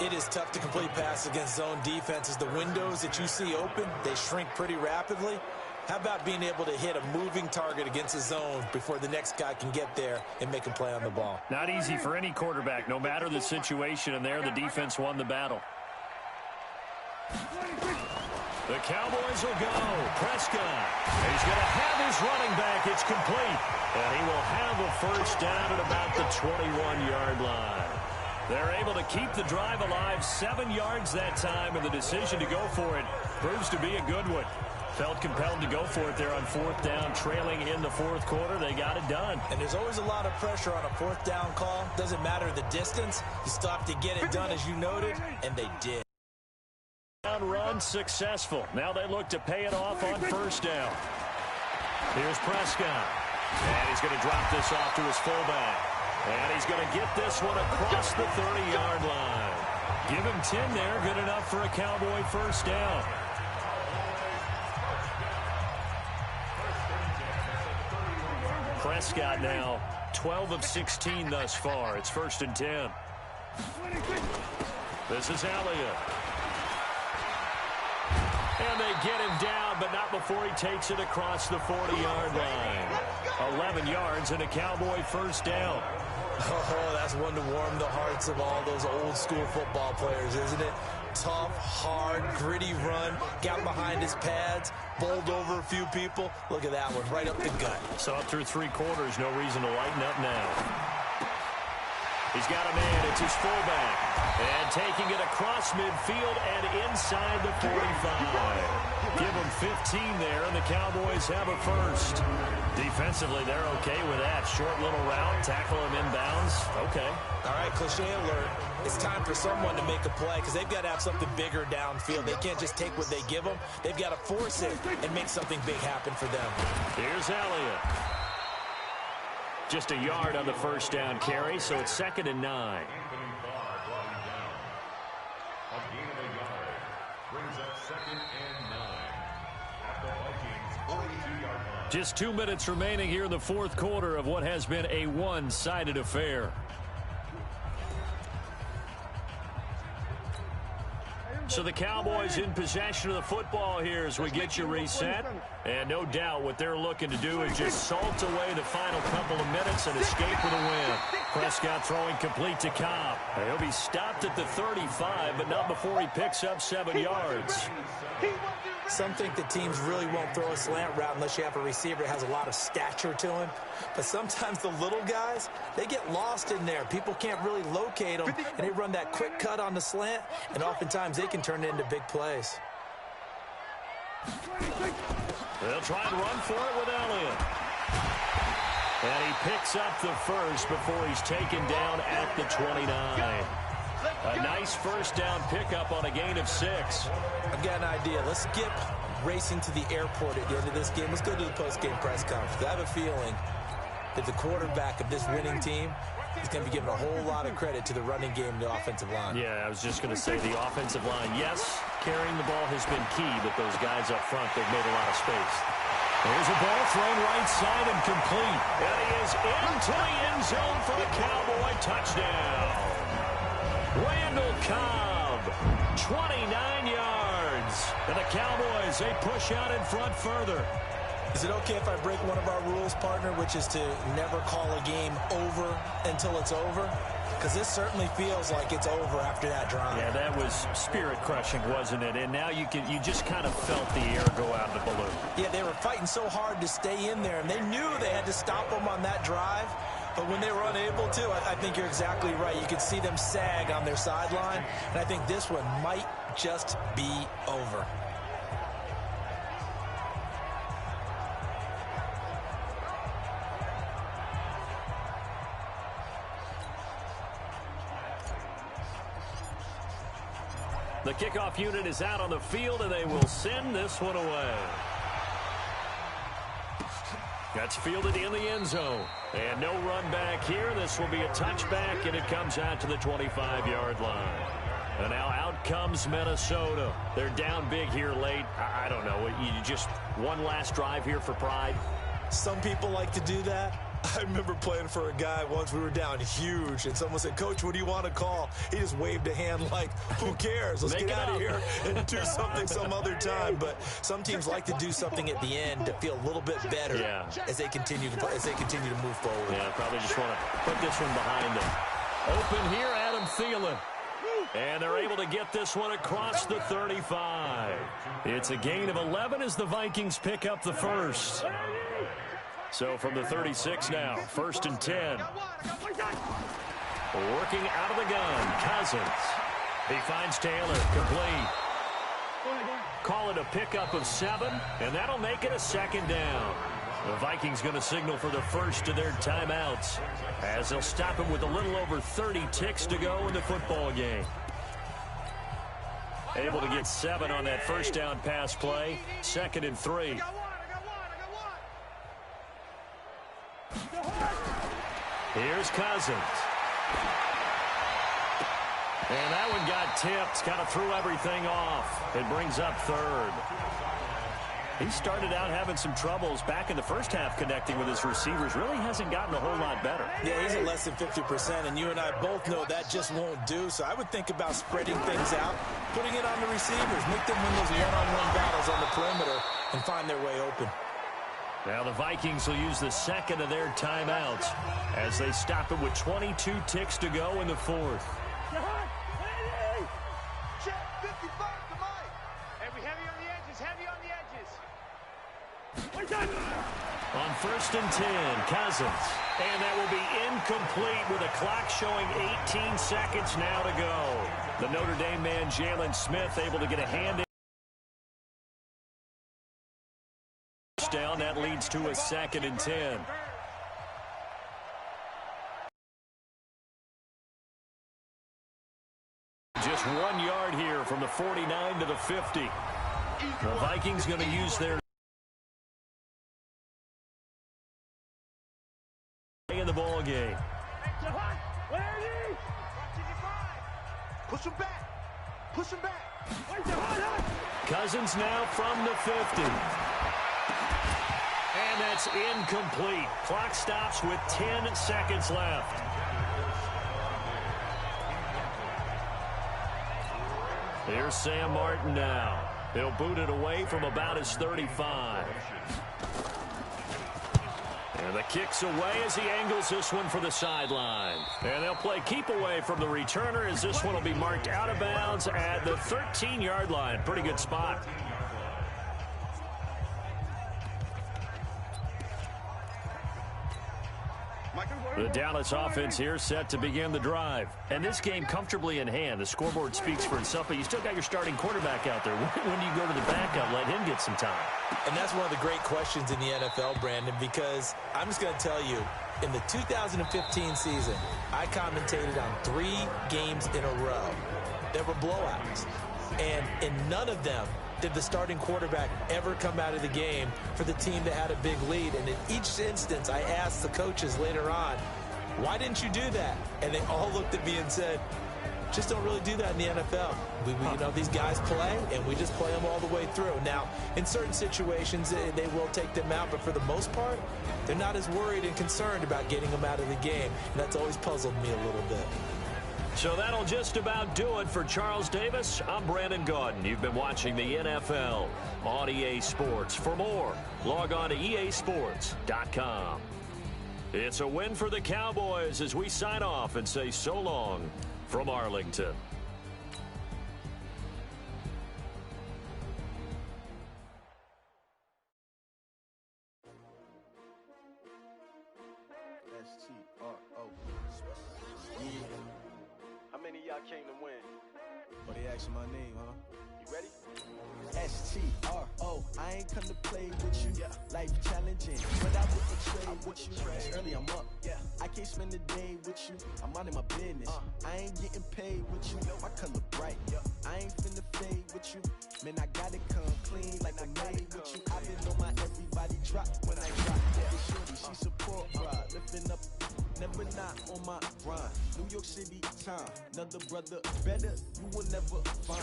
It is tough to complete passes against zone defenses. The windows that you see open, they shrink pretty rapidly. How about being able to hit a moving target against a zone before the next guy can get there and make a play on the ball? Not easy for any quarterback, no matter the situation, and there the defense won the battle. The Cowboys will go. Prescott. He's going to have his running back. It's complete. And he will have a first down at about the 21-yard line. They're able to keep the drive alive, 7 yards that time, and the decision to go for it proves to be a good one. Felt compelled to go for it there on 4th down, trailing in the 4th quarter. They got it done. And there's always a lot of pressure on a 4th down call. Doesn't matter the distance. You still have to get it done, as you noted, and they did. Run successful. Now they look to pay it off on 1st down. Here's Prescott. And he's going to drop this off to his fullback. And he's going to get this one across the 30-yard line. Give him 10 there. Good enough for a Cowboy first down. Prescott now 12 of 16 thus far. It's 1st and 10. This is Elliott. And they get him down, but not before he takes it across the 40-yard line. 11 yards and a Cowboy first down. Oh, that's one to warm the hearts of all those old-school football players, isn't it? Tough, hard, gritty run, got behind his pads, bowled over a few people. Look at that one, right up the gut. So up through 3 quarters, no reason to lighten up now. He's got a man, it's his fullback. And taking it across midfield and inside the 45. Give him 15 there, and the Cowboys have a first. Defensively, they're okay with that. Short little route, tackle him inbounds. Okay. All right, cliche alert. It's time for someone to make a play because they've got to have something bigger downfield. They can't just take what they give them. They've got to force it and make something big happen for them. Here's Elliott. Just a yard on the first down carry, so it's 2nd and 9. Just 2 minutes remaining here in the 4th quarter of what has been a one-sided affair. So the Cowboys in possession of the football here as we get you reset. And no doubt what they're looking to do is just salt away the final couple of minutes and escape with a win. Prescott throwing complete to Cobb. He'll be stopped at the 35, but not before he picks up 7 yards. Some think that teams really won't throw a slant route unless you have a receiver that has a lot of stature to him. But sometimes the little guys, they get lost in there. People can't really locate them, and they run that quick cut on the slant, and oftentimes they can turn it into big plays. They'll try and run for it with Elliott. And he picks up the first before he's taken down at the 29. A nice first down pickup on a gain of 6. I've got an idea. Let's skip racing to the airport at the end of this game. Let's go to the post-game press conference. I have a feeling that the quarterback of this winning team is going to be given a whole lot of credit to the running game and the offensive line. Yeah, I was just going to say the offensive line. Yes, carrying the ball has been key, but those guys up front, they've made a lot of space. There's a ball thrown right side and complete. And he is into the end zone for a Cowboy touchdown. Randall Cobb, 29 yards. And the Cowboys, they push out in front further. Is it okay if I break one of our rules, partner, which is to never call a game over until it's over? Because this certainly feels like it's over after that drive. Yeah, that was spirit-crushing, wasn't it? And now you just kind of felt the air go out of the balloon. Yeah, they were fighting so hard to stay in there, and they knew they had to stop them on that drive. But when they were unable to, I think you're exactly right. You could see them sag on their sideline, and I think this one might just be over. The kickoff unit is out on the field, and they will send this one away. That's fielded in the end zone. And no run back here. This will be a touchback, and it comes out to the 25-yard line. And now out comes Minnesota. They're down big here late. I don't know. You just one last drive here for pride? Some people like to do that. I remember playing for a guy once. We were down huge, and someone said, "Coach, what do you want to call?" He just waved a hand like, who cares? Let's get out of here and do something some other time. But some teams like to do something at the end to feel a little bit better as they continue to move forward. Yeah, probably just want to put this one behind them. Open here, Adam Thielen. And they're able to get this one across the 35. It's a gain of 11 as the Vikings pick up the first. So from the 36 now, 1st and 10. Working out of the gun, Cousins. He finds Taylor, complete. Call it a pickup of 7, and that'll make it a 2nd down. The Vikings going to signal for the first of their timeouts as they'll stop him with a little over 30 ticks to go in the football game. Able to get 7 on that first down pass play, 2nd and 3. Here's Cousins. And that one got tipped, kind of threw everything off. It brings up 3rd. He started out having some troubles back in the first half connecting with his receivers. Really hasn't gotten a whole lot better. Yeah, he's at less than 50%, and you and I both know that just won't do. So I would think about spreading things out, putting it on the receivers, make them win those one-on-one battles on the perimeter, and find their way open. Now the Vikings will use the 2nd of their timeouts as they stop it with 22 ticks to go in the 4th. On 1st and 10, Cousins. And that will be incomplete with a clock showing 18 seconds now to go. The Notre Dame man, Jalen Smith, able to get a hand in. Down, that leads to a 2nd and 10. Just 1 yard here from the 49 to the 50. The Vikings going to use their in the ball game. Push him back. Push him back. Cousins now from the 50. And that's incomplete. Clock stops with 10 seconds left. Here's Sam Martin now. He'll boot it away from about his 35. And the kick's away as he angles this one for the sideline. And they'll play keep away from the returner as this one will be marked out of bounds at the 13-yard line. Pretty good spot. The Dallas offense here set to begin the drive. And this game comfortably in hand. The scoreboard speaks for itself, but you still got your starting quarterback out there. When do you go to the backup, let him get some time? And that's one of the great questions in the NFL, Brandon, because I'm just going to tell you, in the 2015 season, I commentated on 3 games in a row that were blowouts. And in none of them did the starting quarterback ever come out of the game for the team that had a big lead. And in each instance, I asked the coaches later on, why didn't you do that? And they all looked at me and said, just don't really do that in the NFL. You know, these guys play, and we just play them all the way through. Now, in certain situations, they will take them out, but for the most part, they're not as worried and concerned about getting them out of the game. And that's always puzzled me a little bit. So that'll just about do it for Charles Davis. I'm Brandon Gaudin. You've been watching the NFL on EA Sports. For more, log on to easports.com. It's a win for the Cowboys as we sign off and say so long from Arlington. S-T-R-O. Yeah. How many of y'all came to win? Oh, they asking my name, huh? You ready? S-T-R-O. I ain't come to play with you. Life challenging, but I wouldn't trade with you. It's early, I'm up. I can't spend the day with you. I'm minding my business. I ain't getting paid with you. My color bright. I ain't finna fade with you. Man, I gotta come clean like I'm made with you. I been on my everybody drop when I drop. Yeah, shorty, she support ride. Lifting up, never not on my grind. New York City time. Another brother better, you will never find.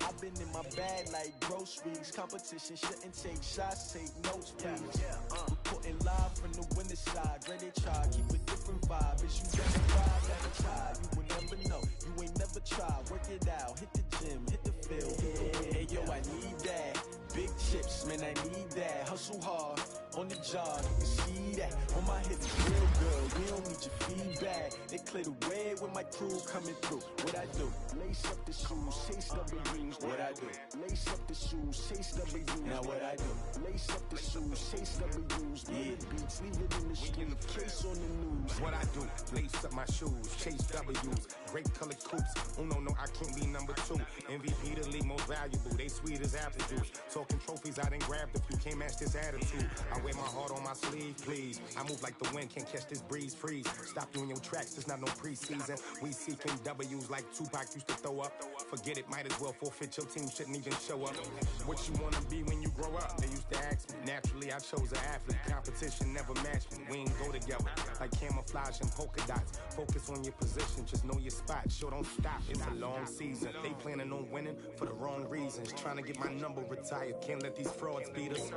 I've been in my bag like groceries. Competition shouldn't take shots, take notes, please. Reporting live from the winning side. Ready to try, keep a different vibe. As you never ride, never try. You will never know, you ain't never tried. Work it out, hit the gym, hit the field. Hey yo, I need that. Big chips, man, I need that. Hustle hard, on the job, you can see that. On my hip is real good, we don't need your feedback. They clear the way with my crew coming through. What I do? Lace up the shoes, chase W's. What I do? Lace up the shoes, chase W's. Now what I do? Lace up the shoes, chase W's. Yeah, beats, leave it in the street, case on the news. What I do? Lace up my shoes, chase W's. Great colored coops. Oh no, I can't be number 2. MVP the league most valuable. They sweet as apple juice. Talking trophies, I done grabbed a few. Can't match this attitude. I wear my heart on my sleeve, please. I move like the wind, can't catch this breeze, freeze. Stop you in your tracks, it's not no preseason. We seeking W's like Tupac used to throw up. Forget it, might as well forfeit. Your team shouldn't even show up. What you wanna be when you grow up? They used to ask me. Naturally, I chose an athlete. Competition never matched me. We ain't go together like camouflage and polka dots. Focus on your position, just know your spot. Sure, don't stop. It's a long season. They planning on winning for the wrong reasons. Trying to get my number retired. Can't let these frauds beat us.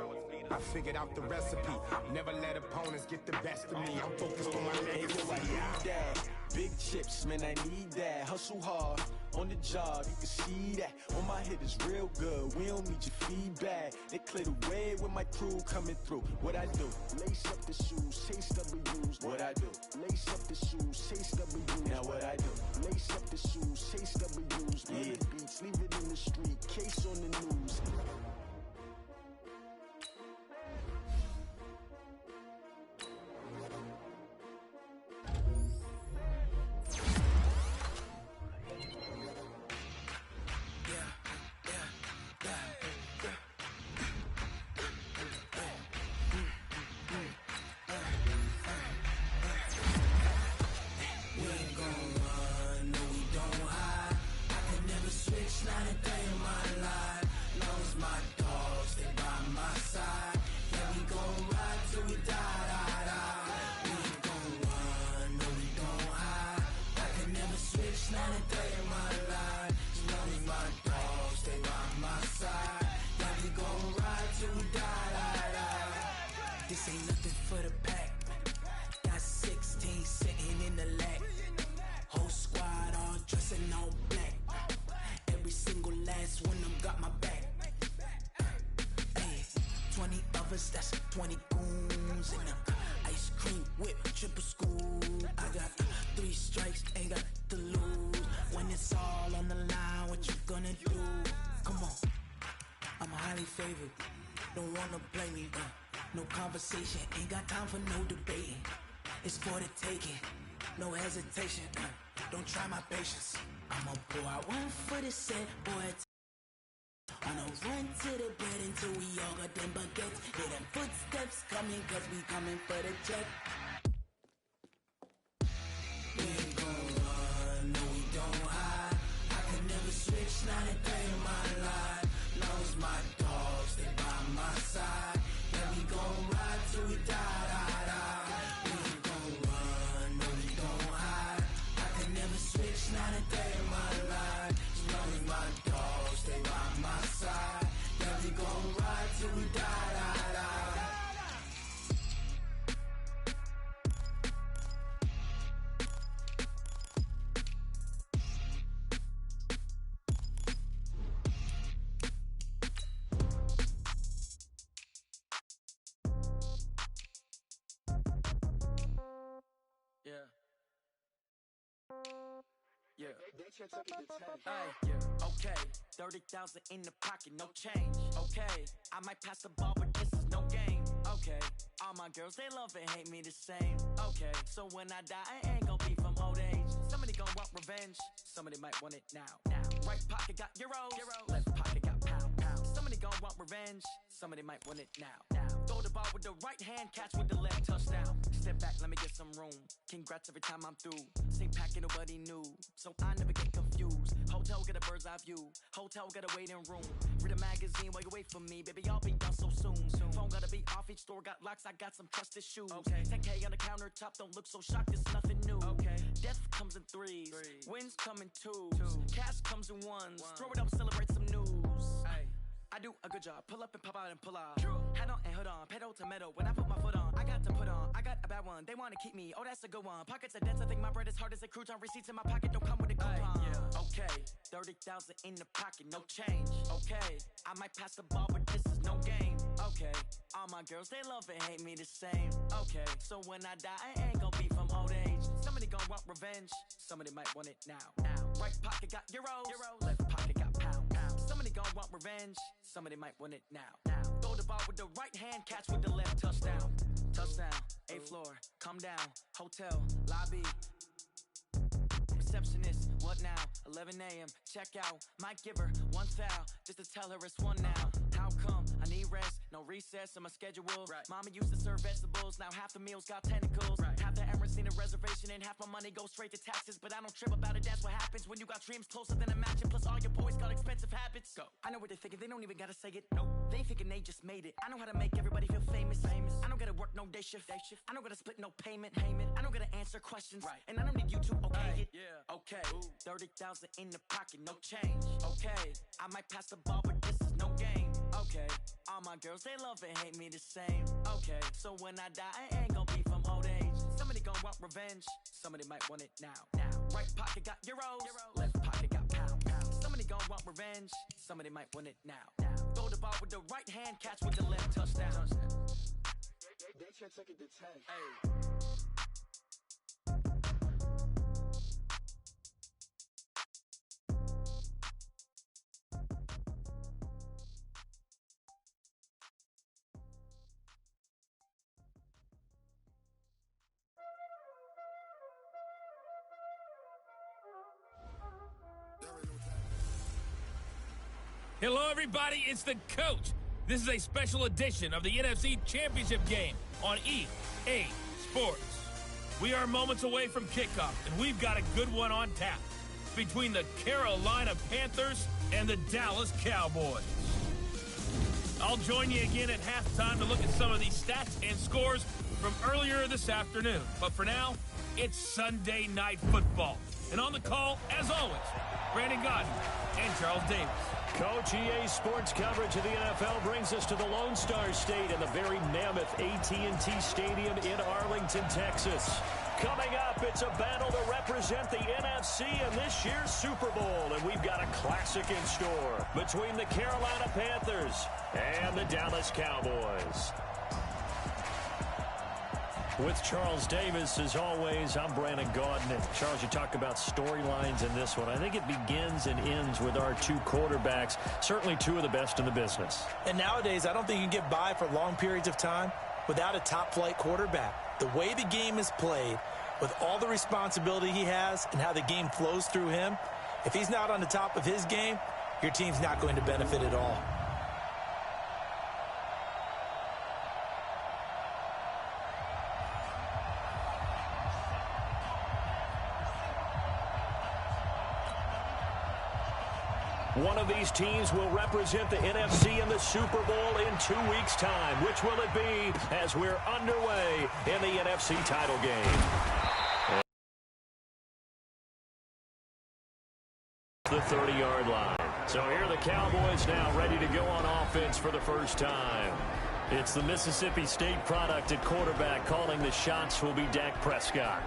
I figured out the recipe. Never let opponents get the best of me. I'm focused on my legacy. I need that. Big chips, man, I need that. Hustle hard, on the job, you can see that. On my hit is real good, we don't need your feedback. They clear the way with my crew coming through. What I do? Lace up the shoes, chase W's. What I do? Lace up the shoes, chase W's. Now what I do? Lace up the shoes, chase W's. Yeah, beats, leave it in the street, case on the news. This ain't nothing for the pack. Got 16 sitting in the lag. Whole squad all dressing all black. Every single last one of them got my back. Hey, 20 of us, that's 20 goons in the ice cream whip, triple scoop. I got 3 strikes, ain't got to lose. When it's all on the line, what you gonna do? Come on, I'm highly favored. Don't wanna play me, no conversation, ain't got time for no debating. It's for the taking, no hesitation. Don't try my patience. I'ma pour out one for the set, boy. On a run to the bread until we all got them baguettes. Hear them footsteps coming, cause we coming for the check. We ain't gon' run, no we don't hide. I can never switch, not a day in my life. Long as my dogs, they by my side. Yeah, we gon' ride till we die, die, die. We ain't gon' run, no we don't hide. I can never switch, not a day in my life. As long as my dogs, they by my side. Yeah, we gon' ride till we die, die, die. Okay, 30,000 in the pocket, no change. Okay, I might pass the ball, but this is no game. Okay, all my girls, they love and hate me the same. Okay, so when I die, I ain't gon' be from old age. Somebody gon' want revenge, somebody might want it now. Right pocket got euros, left pocket got pound. Somebody gon' want revenge, somebody might want it now. Throw the ball with the right hand, catch with the left, touchdown. Step back, let me get some room. Congrats every time I'm through. Same packet, nobody knew, so I never get confused. Hotel get a bird's eye view, hotel got a waiting room. Read a magazine while you wait for me, baby, I'll be done so soon. Phone gotta be off, each store got locks, I got some trusted shoes. 10K on the countertop, don't look so shocked, it's nothing new. Death comes in threes, wins come in twos, cash comes in ones. Throw it up, celebrate some news. I do a good job, pull up and pop out and pull out. Head on and hood on, pedal to metal. When I put my foot on, I got to put on. I got a bad one, they wanna keep me, oh that's a good one. Pockets are dense, I think my bread is hard as a crouton. Receipts in my pocket don't come with a coupon. Okay, 30,000 in the pocket, no change. Okay, I might pass the ball, but this is no game. Okay, all my girls, they love and hate me the same. Okay, so when I die, I ain't gon' be from old age. Somebody gon' want revenge, somebody might want it now. Right pocket got euros, left pocket got pound. Somebody gon' want revenge, somebody might want it now. Throw the ball with the right hand, catch with the left, touchdown. Touchdown, 8th floor, come down, hotel, lobby. Receptionist, what now? 11 a.m., check out. Might give her one foul, just to tell her it's one now. How come? I need rest, no recess in my schedule. Mama used to serve vegetables, now half the meals got tentacles. Half the errands need a reservation and half my money goes straight to taxes. But I don't trip about it, that's what happens when you got dreams closer than a mansion. Plus all your boys got expensive habits. Go. I know what they're thinking, they don't even gotta say it. No, they thinking they just made it. I know how to make everybody feel famous. I don't gotta work no day shift. I don't gotta split no payment. I don't gotta answer questions. And I don't need you to okay it. Okay, 30,000 in the pocket, no change. Okay, I might pass the ball, but this is no game. Okay, all my girls, they love and hate me the same. Okay, so when I die, I ain't gon' be from old age. Somebody gon' want revenge, somebody might want it now. Right pocket got euros, left pocket got pound. Somebody gon' want revenge, somebody might want it now. Throw the ball with the right hand, catch with the left, touchdown. They can't take it to 10. Hello, everybody. It's the coach. This is a special edition of the NFC Championship game on EA Sports. We are moments away from kickoff, and we've got a good one on tap between the Carolina Panthers and the Dallas Cowboys. I'll join you again at halftime to look at some of these stats and scores from earlier this afternoon. But for now, it's Sunday Night Football. And on the call, as always, Brandon Godden and Charles Davis. Coach, EA Sports coverage of the NFL brings us to the Lone Star State and the very mammoth AT&T Stadium in Arlington, Texas. Coming up, it's a battle to represent the NFC in this year's Super Bowl, and we've got a classic in store between the Carolina Panthers and the Dallas Cowboys. With Charles Davis, as always, I'm Brandon Gaudin. And Charles, you talk about storylines in this one. I think it begins and ends with our two quarterbacks, certainly two of the best in the business. And nowadays, I don't think you can get by for long periods of time without a top-flight quarterback. The way the game is played, with all the responsibility he has and how the game flows through him, if he's not on the top of his game, your team's not going to benefit at all. One of these teams will represent the NFC in the Super Bowl in 2 weeks' time. Which will it be as we're underway in the NFC title game? The 30-yard line. So here are the Cowboys now ready to go on offense for the first time. It's the Mississippi State product at quarterback. Calling the shots will be Dak Prescott.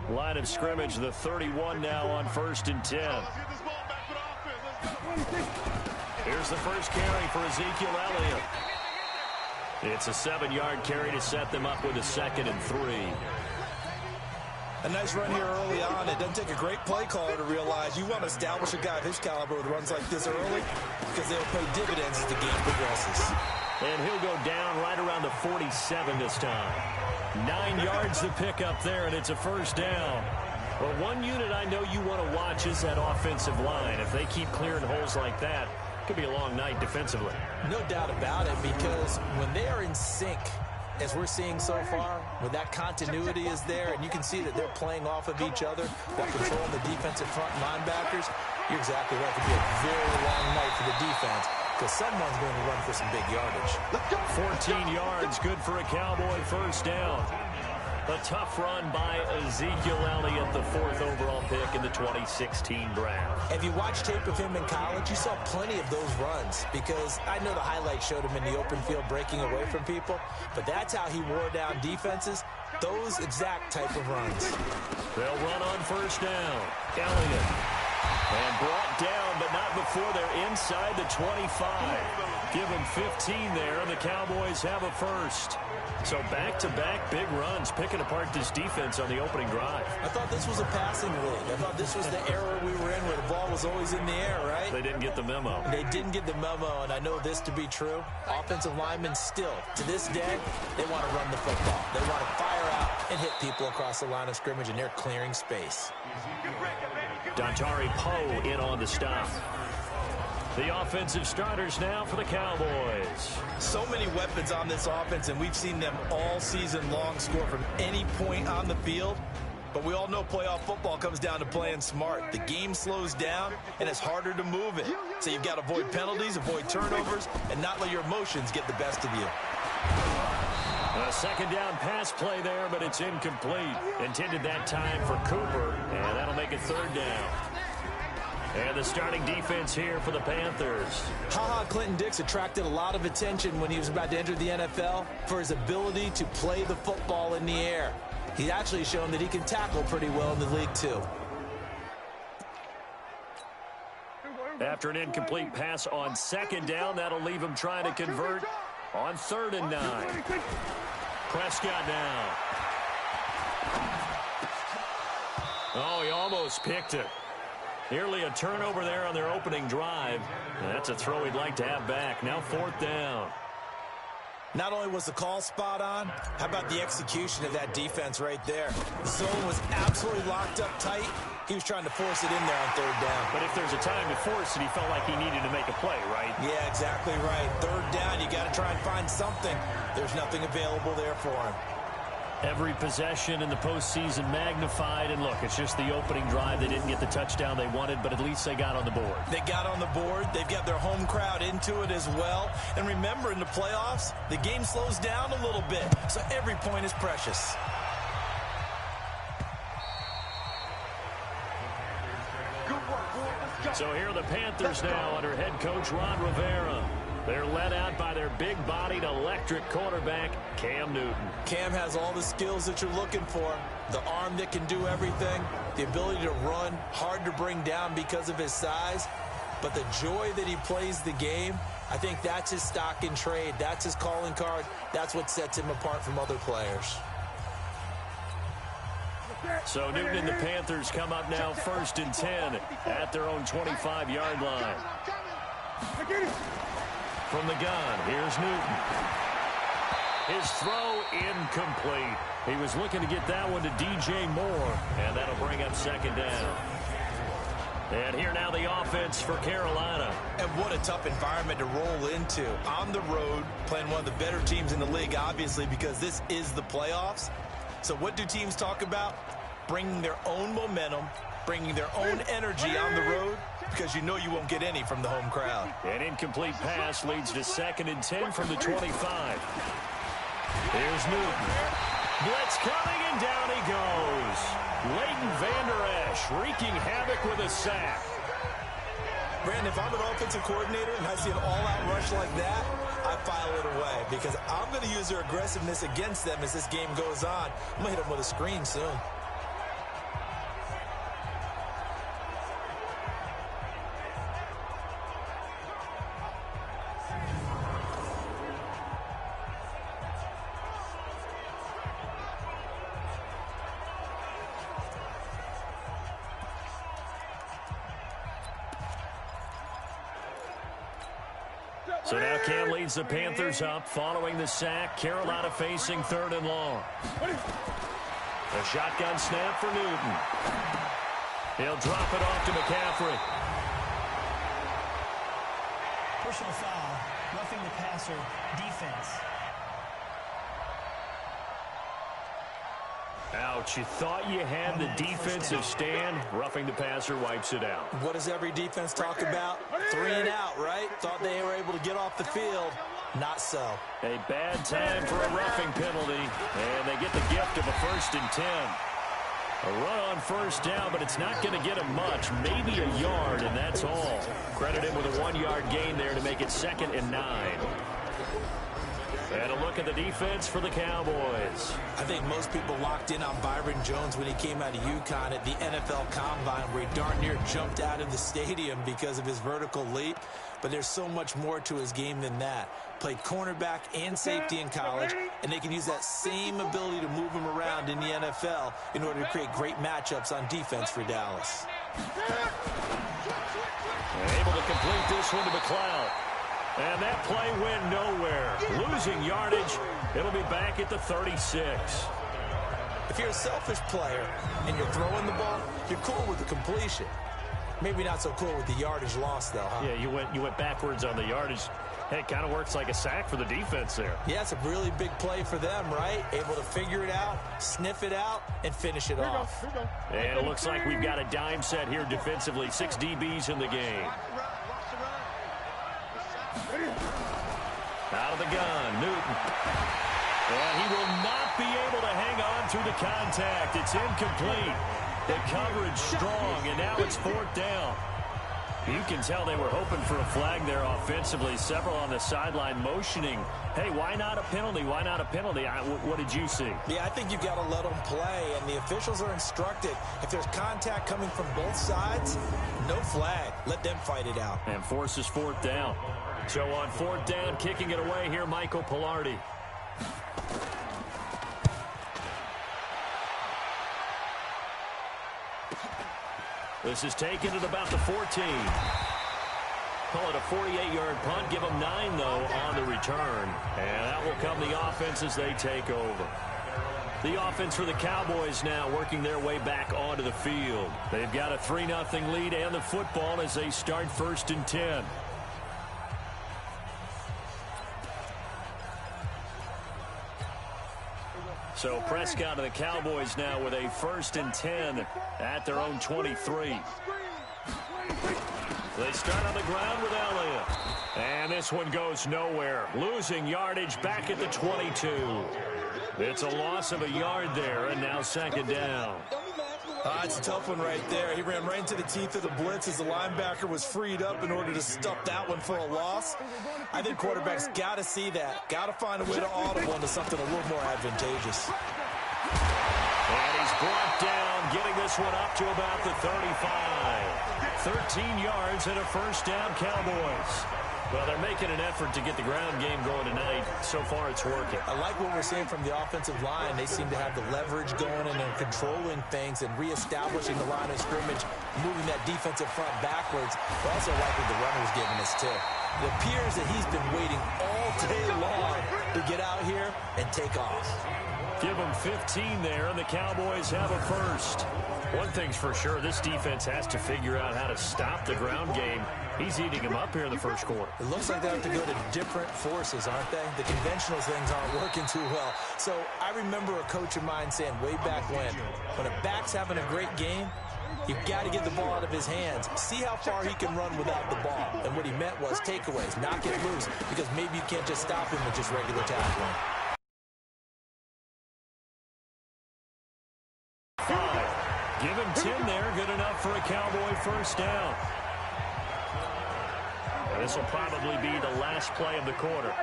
Line of scrimmage, the 31 now on 1st and 10. Let's get this ball back for the offense. Here's the first carry for Ezekiel Elliott. It's a 7-yard carry to set them up with a 2nd and 3. A nice run here early on. It doesn't take a great play caller to realize you want to establish a guy of his caliber with runs like this early because they'll pay dividends as the game progresses. And he'll go down right around the 47 this time. 9 yards to pick up there, and it's a first down. Well, one unit I know you want to watch is that offensive line. If they keep clearing holes like that, it could be a long night defensively. No doubt about it, because when they are in sync, as we're seeing so far, when that continuity is there, and you can see that they're playing off of each other while controlling the defensive front linebackers, you're exactly right. It could be a very long night for the defense because someone's going to run for some big yardage. 14 yards, good for a Cowboy first down. A tough run by Ezekiel Elliott, the 4th overall pick in the 2016 draft. If you watch tape of him in college, you saw plenty of those runs because I know the highlights showed him in the open field breaking away from people, but that's how he wore down defenses, those exact type of runs. They'll run on first down. Elliott. And brought down, but not before they're inside the 25. Give him 15 there, and the Cowboys have a first. So back-to-back big runs, picking apart this defense on the opening drive. I thought this was a passing league. I thought this was the era we were in where the ball was always in the air, right? They didn't get the memo. They didn't get the memo, and I know this to be true. Offensive linemen still, to this day, they want to run the football. They want to fire out and hit people across the line of scrimmage, and they're clearing space. Dontari Poe in on the stop. The offensive starters now for the Cowboys. So many weapons on this offense, and we've seen them all season long score from any point on the field. But we all know playoff football comes down to playing smart. The game slows down, and it's harder to move it. So you've got to avoid penalties, avoid turnovers, and not let your emotions get the best of you. A second down pass play there, but it's incomplete. Intended that time for Cooper, and that'll make it third down. And the starting defense here for the Panthers. Ha-Ha Clinton-Dix attracted a lot of attention when he was about to enter the NFL for his ability to play the football in the air. He's actually shown that he can tackle pretty well in the league, too. After an incomplete pass on second down, that'll leave him trying to convert on 3rd and 9. Prescott now. Oh, he almost picked it. Nearly a turnover there on their opening drive. That's a throw he'd like to have back. Now 4th down. Not only was the call spot on, how about the execution of that defense right there? The zone was absolutely locked up tight. He was trying to force it in there on 3rd down. But if there's a time to force it, he felt like he needed to make a play, right? Yeah, exactly right. 3rd down, you got to try and find something. There's nothing available there for him. Every possession in the postseason magnified, and look, it's just the opening drive. They didn't get the touchdown they wanted, but at least they got on the board. They got on the board. They've got their home crowd into it as well. And remember, in the playoffs, the game slows down a little bit, so every point is precious. So here are the Panthers now under head coach Ron Rivera. They're led out by their big-bodied electric quarterback, Cam Newton. Cam has all the skills that you're looking for. The arm that can do everything, the ability to run, hard to bring down because of his size. But the joy that he plays the game, I think that's his stock in trade. That's his calling card. That's what sets him apart from other players. So Newton and the Panthers come up now 1st and 10 at their own 25-yard line. From the gun, here's Newton. His throw incomplete. He was looking to get that one to DJ Moore, and that'll bring up 2nd down. And here now the offense for Carolina. And what a tough environment to roll into. On the road, playing one of the better teams in the league, obviously, because this is the playoffs. So what do teams talk about? Bringing their own momentum, bringing their own energy on the road, because you know you won't get any from the home crowd. An incomplete pass leads to 2nd and 10 from the 25. Here's Newton. Blitz coming, and down he goes. Leighton Vander Esch wreaking havoc with a sack. Brandon, if I'm an offensive coordinator and I see an all-out rush like that, I file it away because I'm going to use their aggressiveness against them as this game goes on. I'm going to hit them with a screen soon. So now Cam leads the Panthers up following the sack. Carolina facing 3rd and long. A shotgun snap for Newton. He'll drop it off to McCaffrey. Personal foul, roughing the passer, defense. Ouch, you thought you had the defensive stand. Roughing the passer wipes it out. What does every defense talk about? 3 and out, right? Thought they were able to get off the field. Not so. A bad time for a roughing penalty, and they get the gift of a 1st and 10. A run on 1st down, but it's not going to get him much. Maybe a yard, and that's all. Credit him with a 1-yard gain there to make it 2nd and 9. And a look at the defense for the Cowboys. I think most people locked in on Byron Jones when he came out of UConn at the NFL Combine, where he darn near jumped out of the stadium because of his vertical leap. But there's so much more to his game than that. Played cornerback and safety in college, and they can use that same ability to move him around in the NFL in order to create great matchups on defense for Dallas. Able to complete this one to McLeod. And that play went nowhere. Losing yardage. It'll be back at the 36. If you're a selfish player and you're throwing the ball, you're cool with the completion. Maybe not so cool with the yardage loss, though, huh? Yeah, you went backwards on the yardage. Hey, it kind of works like a sack for the defense there. Yeah, it's a really big play for them, right? Able to figure it out, sniff it out, and finish it off. And it looks like we've got a dime set here defensively. 6 DBs in the game. Out of the gun, Newton. And he will not be able to hang on through the contact. It's incomplete. The coverage strong, and now it's 4th down. You can tell they were hoping for a flag there offensively. Several on the sideline motioning, hey, why not a penalty? Why not a penalty? What did you see? Yeah, I think you've got to let them play, and the officials are instructed. If there's contact coming from both sides, no flag. Let them fight it out. And forces 4th down. So on 4th down, kicking it away here, Michael Pilardi. This is taken at about the 14. Call it a 48-yard punt. Give them 9, though, on the return. And that will come the offense as they take over. The offense for the Cowboys now working their way back onto the field. They've got a 3-0 lead and the football as they start 1st and 10. So Prescott and the Cowboys now with a 1st and 10 at their own 23. They start on the ground with Elliott. And this one goes nowhere. Losing yardage back at the 22. It's a loss of a yard there, and now 2nd down. It's a tough one right there. He ran right into the teeth of the blitz as the linebacker was freed up in order to stuff that one for a loss. I think quarterbacks got to see that. Got to find a way to audible into something a little more advantageous. And he's brought down, getting this one up to about the 35. 13 yards and a 1st down, Cowboys. Well, they're making an effort to get the ground game going tonight. So far, it's working. I like what we're seeing from the offensive line. They seem to have the leverage going and they're controlling things and reestablishing the line of scrimmage, moving that defensive front backwards. But also like what the runner's giving us, too. It appears that he's been waiting all day long to get out here and take off. Give them 15 there, and the Cowboys have a 1st. One thing's for sure, this defense has to figure out how to stop the ground game. He's eating him up here in the 1st quarter. It looks like they have to go to different forces, aren't they? The conventional things aren't working too well. So I remember a coach of mine saying way back when a back's having a great game, you've got to get the ball out of his hands. See how far he can run without the ball. And what he meant was takeaways, knock it loose, because maybe you can't just stop him with just regular tackling. 5. Give him 10 there. Good enough for a Cowboy 1st down. This will probably be the last play of the quarter.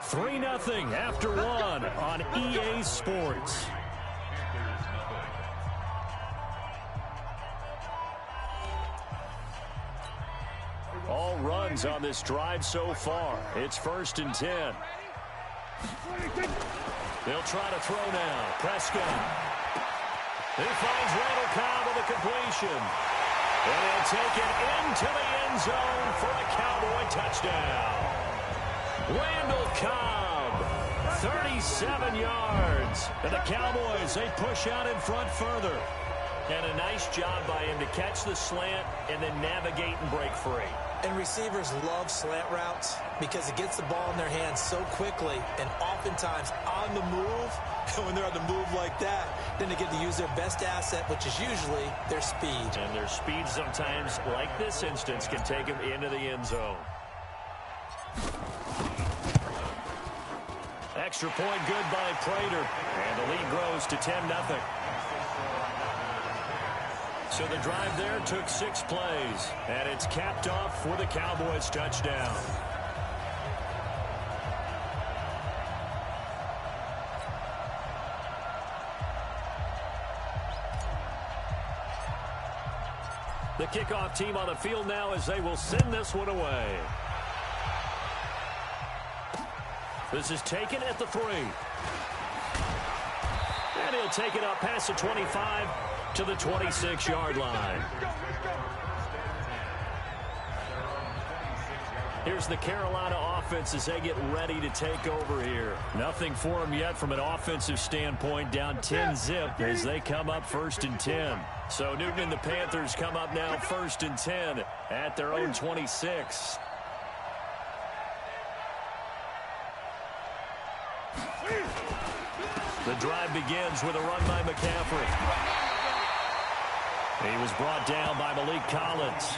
3-0 after 1 on EA Sports. All runs on this drive so far. It's 1st and 10. They'll try to throw now. Prescott. He finds Randall Cobb with a completion. And he'll take it into the end zone for a Cowboy touchdown. Randall Cobb, 37 yards. And the Cowboys, they push out in front further. And a nice job by him to catch the slant and then navigate and break free. And receivers love slant routes because it gets the ball in their hands so quickly and oftentimes on the move. And when they're on the move like that, then they get to use their best asset, which is usually their speed. And their speed sometimes, like this instance, can take them into the end zone. Extra point good by Prater. And the lead grows to 10-0. So the drive there took 6 plays. And it's capped off with a Cowboys touchdown. The kickoff team on the field now as they will send this one away. This is taken at the 3. And he'll take it up past the 25 to the 26-yard line. Here's the Carolina offense as they get ready to take over here. Nothing for them yet from an offensive standpoint, down 10-zip as they come up 1st and 10. So Newton and the Panthers come up now 1st and 10 at their own 26. The drive begins with a run by McCaffrey. He was brought down by Malik Collins.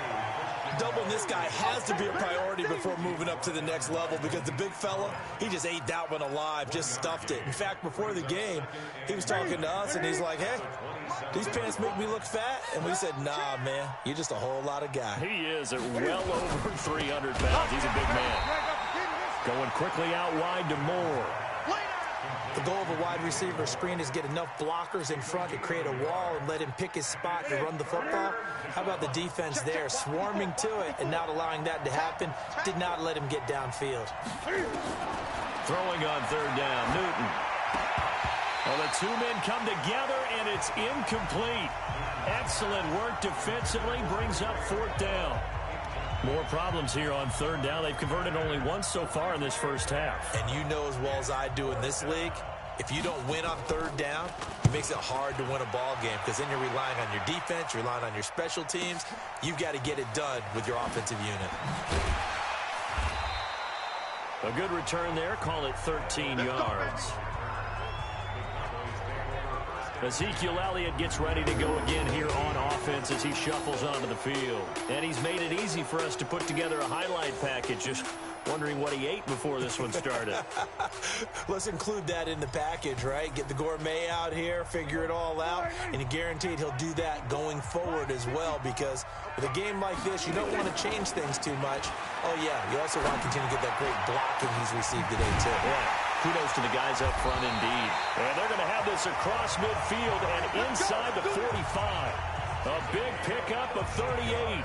Doubling this guy has to be a priority before moving up to the next level because the big fella, he just ate that one alive, just stuffed it. In fact, before the game, he was talking to us, and he's like, hey, these pants make me look fat? And we said, nah, man, you're just a whole lot of guy. He is at well over 300 pounds. He's a big man. Going quickly out wide to Moore. The goal of a wide receiver screen is get enough blockers in front to create a wall and let him pick his spot to run the football. How about the defense there, swarming to it and not allowing that to happen? Did not let him get downfield. Throwing on 3rd down, Newton. Well, the 2 men come together, and it's incomplete. Excellent work defensively, brings up 4th down. More problems here on 3rd down. They've converted only once so far in this first half. And you know as well as I do in this league, if you don't win on 3rd down, it makes it hard to win a ball game because then you're relying on your defense, you're relying on your special teams. You've got to get it done with your offensive unit. A good return there. Call it 13 yards. Ezekiel Elliott gets ready to go again here on offense as he shuffles onto the field. And he's made it easy for us to put together a highlight package. Just wondering what he ate before this one started. Let's include that in the package, right? Get the gourmet out here, figure it all out, and you're guaranteed he'll do that going forward as well because with a game like this, you don't want to change things too much. Oh, yeah, you also want to continue to get that great blocking he's received today, too. Yeah. Kudos to the guys up front indeed. And they're going to have this across midfield and inside the 45. A big pickup of 38.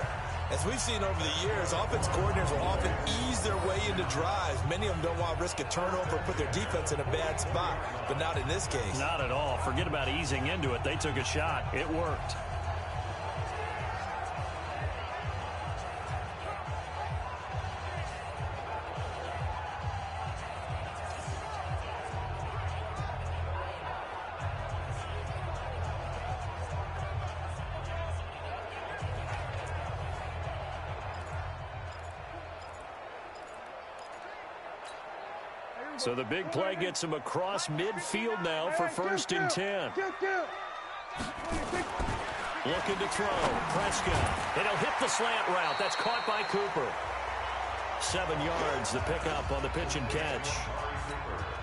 As we've seen over the years, offense coordinators will often ease their way into drives. Many of them don't want to risk a turnover or put their defense in a bad spot, but not in this case. Not at all. Forget about easing into it. They took a shot. It worked. So the big play gets him across midfield now for 1st and 10. Looking to throw. Prescott. And he'll hit the slant route. That's caught by Cooper. 7 yards, the pickup on the pitch and catch.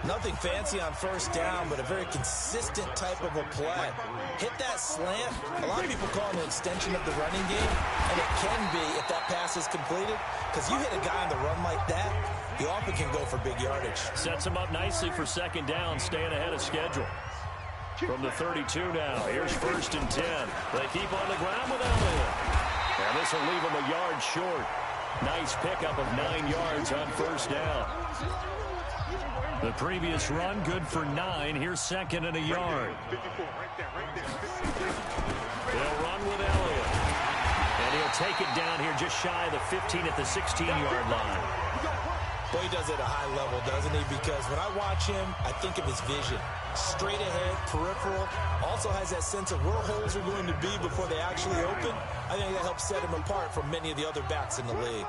Nothing fancy on 1st down, but a very consistent type of a play. Hit that slant. A lot of people call it an extension of the running game, and it can be if that pass is completed, because you hit a guy on the run like that, he often can go for big yardage. Sets him up nicely for 2nd down, staying ahead of schedule. From the 32 now, here's 1st and 10. They keep on the ground with Elliott. And this will leave him a yard short. Nice pickup of 9 yards on 1st down. The previous run, good for 9. Here's 2nd and a yard. They'll run with Elliott. And he'll take it down here just shy of the 15 at the 16-yard line. Well, he does it at a high level, doesn't he? Because when I watch him, I think of his vision. Straight ahead, peripheral, also has that sense of where holes are going to be before they actually open. I think that helps set him apart from many of the other backs in the league.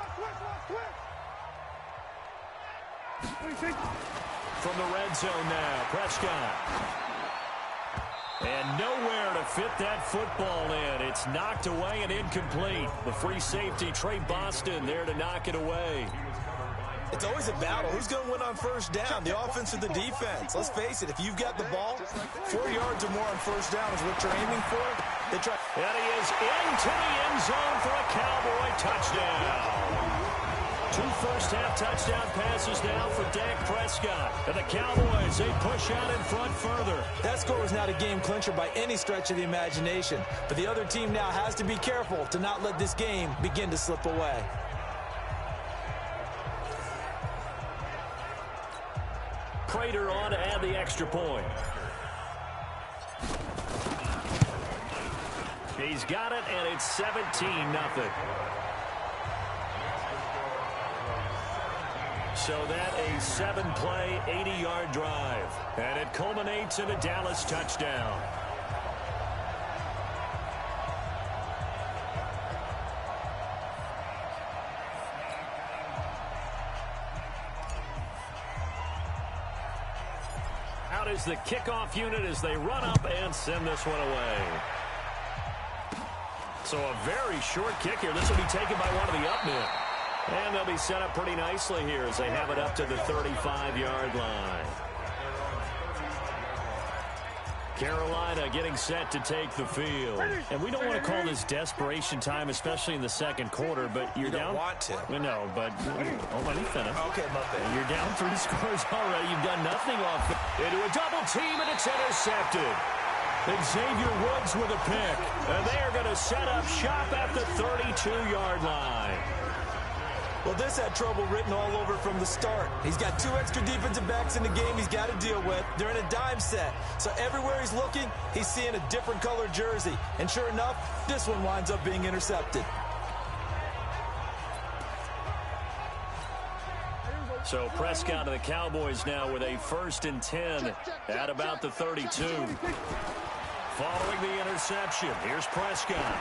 From the red zone now, Prescott. And nowhere to fit that football in. It's knocked away and incomplete. The free safety, Trey Boston, there to knock it away. It's always a battle. Who's going to win on first down, the offense or the defense? Let's face it, if you've got the ball, 4 yards or more on first down is what you're aiming for. They try. And he is into the end zone for a Cowboy touchdown. 2 first-half touchdown passes now for Dak Prescott. And the Cowboys, they push out in front further. That score was not a game clincher by any stretch of the imagination. But the other team now has to be careful to not let this game begin to slip away. Prater on to add the extra point. He's got it, and it's 17-0. So that a 7-play, 80-yard drive. And it culminates in a Dallas touchdown. Out is the kickoff unit as they run up and send this one away. So a very short kick here. This will be taken by one of the up men. And they'll be set up pretty nicely here as they have it up to the 35-yard line. Carolina getting set to take the field. And we don't want to call this desperation time, especially in the second quarter, but you're down. You don't want to. No, but let me finish. Okay, my bad. You're down 3 scores already. You've done nothing off into a double team, and it's intercepted. Xavier Woods with a pick. And they are going to set up shop at the 32-yard line. Well, this had trouble written all over from the start. He's got 2 extra defensive backs in the game he's got to deal with. They're in a dime set. So everywhere he's looking, he's seeing a different colored jersey. And sure enough, this one winds up being intercepted. So Prescott and the Cowboys now with a 1st and 10 at about the 32. Following the interception, here's Prescott.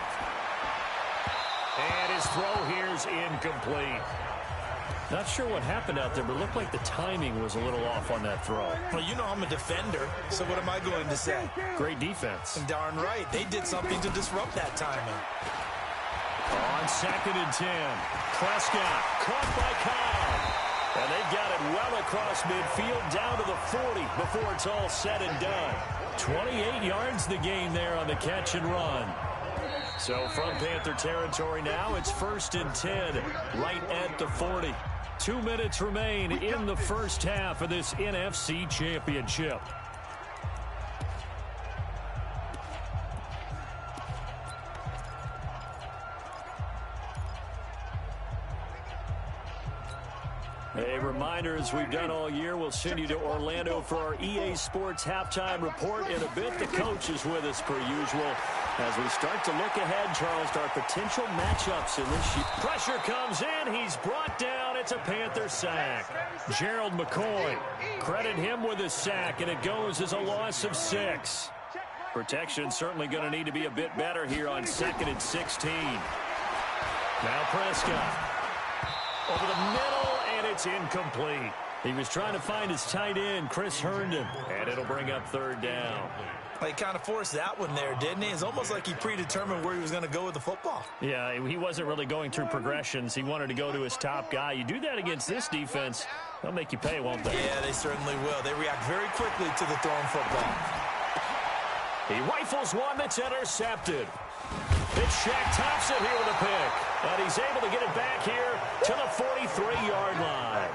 And his throw here's incomplete. Not sure what happened out there, but it looked like the timing was a little off on that throw. Well, you know I'm a defender, so what am I going to say? Great defense. Darn right. They did something to disrupt that timing. On 2nd and 10, Prescott caught by Cobb. And they've got it well across midfield down to the 40 before it's all said and done. 28 yards the gain there on the catch and run. So from Panther territory now, it's 1st and 10 right at the 40. 2 minutes remain in the first half of this NFC Championship. A reminder, as we've done all year, we'll send you to Orlando for our EA Sports halftime report in a bit. The coach is with us per usual as we start to look ahead, Charles, to our potential matchups in this year. Pressure comes in. He's brought down. It's a Panther sack. Gerald McCoy, credit him with a sack, and it goes as a loss of 6. Protection certainly going to need to be a bit better here on 2nd and 16. Now Prescott over the middle. It's incomplete. He was trying to find his tight end, Chris Herndon, and it'll bring up 3rd down. Well, he kind of forced that one there, didn't he? It's almost like he predetermined where he was going to go with the football. Yeah, he wasn't really going through progressions. He wanted to go to his top guy. You do that against this defense, they'll make you pay, won't they? Yeah, they certainly will. They react very quickly to the thrown football. He rifles one that's intercepted. It's Shaq Thompson here with a pick. And he's able to get it back here to the 43-yard line.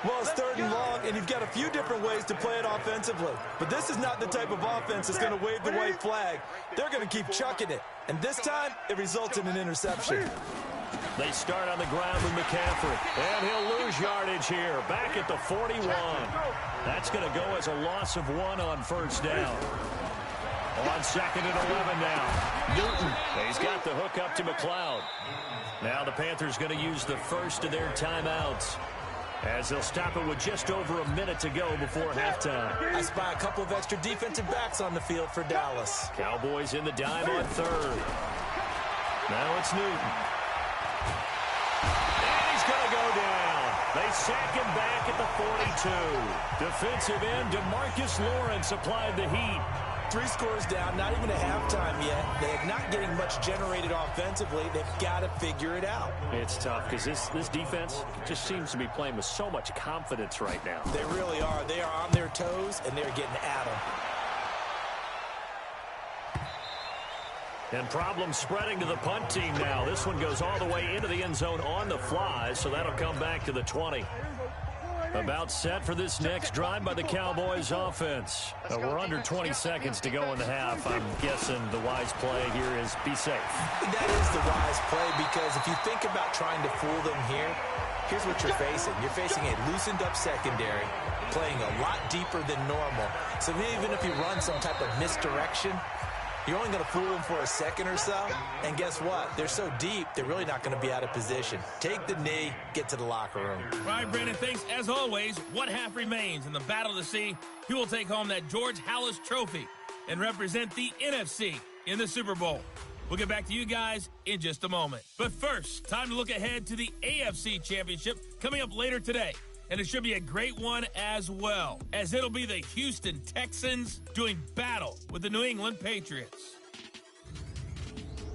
Well, it's 3rd and long, and you've got a few different ways to play it offensively. But this is not the type of offense that's going to wave the white flag. They're going to keep chucking it. And this time, it results in an interception. They start on the ground with McCaffrey. And he'll lose yardage here. Back at the 41. That's going to go as a loss of 1 on 1st down. On 2nd and 11 now. Newton, he's got the hook up to McLeod. Now the Panthers going to use the first of their timeouts, as they'll stop it with just over a minute to go before halftime. I spy a couple of extra defensive backs on the field for Dallas. Cowboys in the dime on 3rd. Now it's Newton. And he's going to go down. They sack him back at the 42. Defensive end DeMarcus Lawrence applied the heat. 3 scores down, not even a halftime yet. They're not getting much generated offensively. They've got to figure it out. It's tough because this defense just seems to be playing with so much confidence right now. They really are. They are on their toes, and they're getting at them. And problems spreading to the punt team now. This one goes all the way into the end zone on the fly, so that'll come back to the 20. About set for this next drive by the Cowboys offense. We're under 20 seconds to go in the half. I'm guessing the wise play here is be safe. That is the wise play, because if you think about trying to fool them here, here's what you're facing. You're facing a loosened up secondary, playing a lot deeper than normal. So even if you run some type of misdirection, you're only going to fool them for a second or so. And guess what? They're so deep, they're really not going to be out of position. Take the knee, get to the locker room. All right, Brandon, thanks. As always, one half remains in the battle to see who will take home that George Halas trophy and represent the NFC in the Super Bowl. We'll get back to you guys in just a moment. But first, time to look ahead to the AFC Championship coming up later today. And it should be a great one as well, as it'll be the Houston Texans doing battle with the New England Patriots.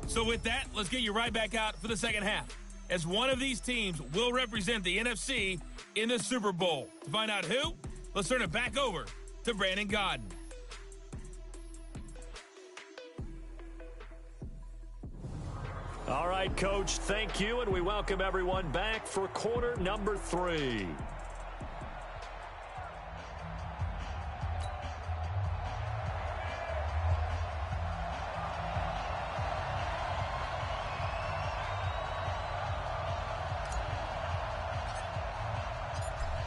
So with that, let's get you right back out for the second half, as one of these teams will represent the NFC in the Super Bowl. To find out who, let's turn it back over to Brandon Godden. All right, Coach, thank you, and we welcome everyone back for quarter number 3.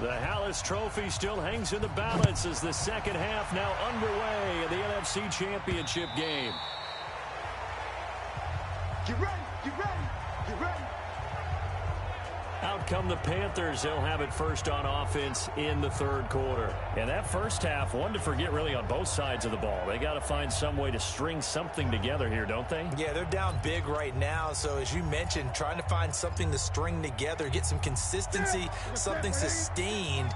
The Halas Trophy still hangs in the balance as the second half now underway in the NFC Championship game. Get ready, get ready, get ready. Out come the Panthers. They'll have it first on offense in the 3rd quarter. And that first half, one to forget really on both sides of the ball. They got to find some way to string something together here, don't they? Yeah, they're down big right now. So as you mentioned, trying to find something to string together, get some consistency, something sustained,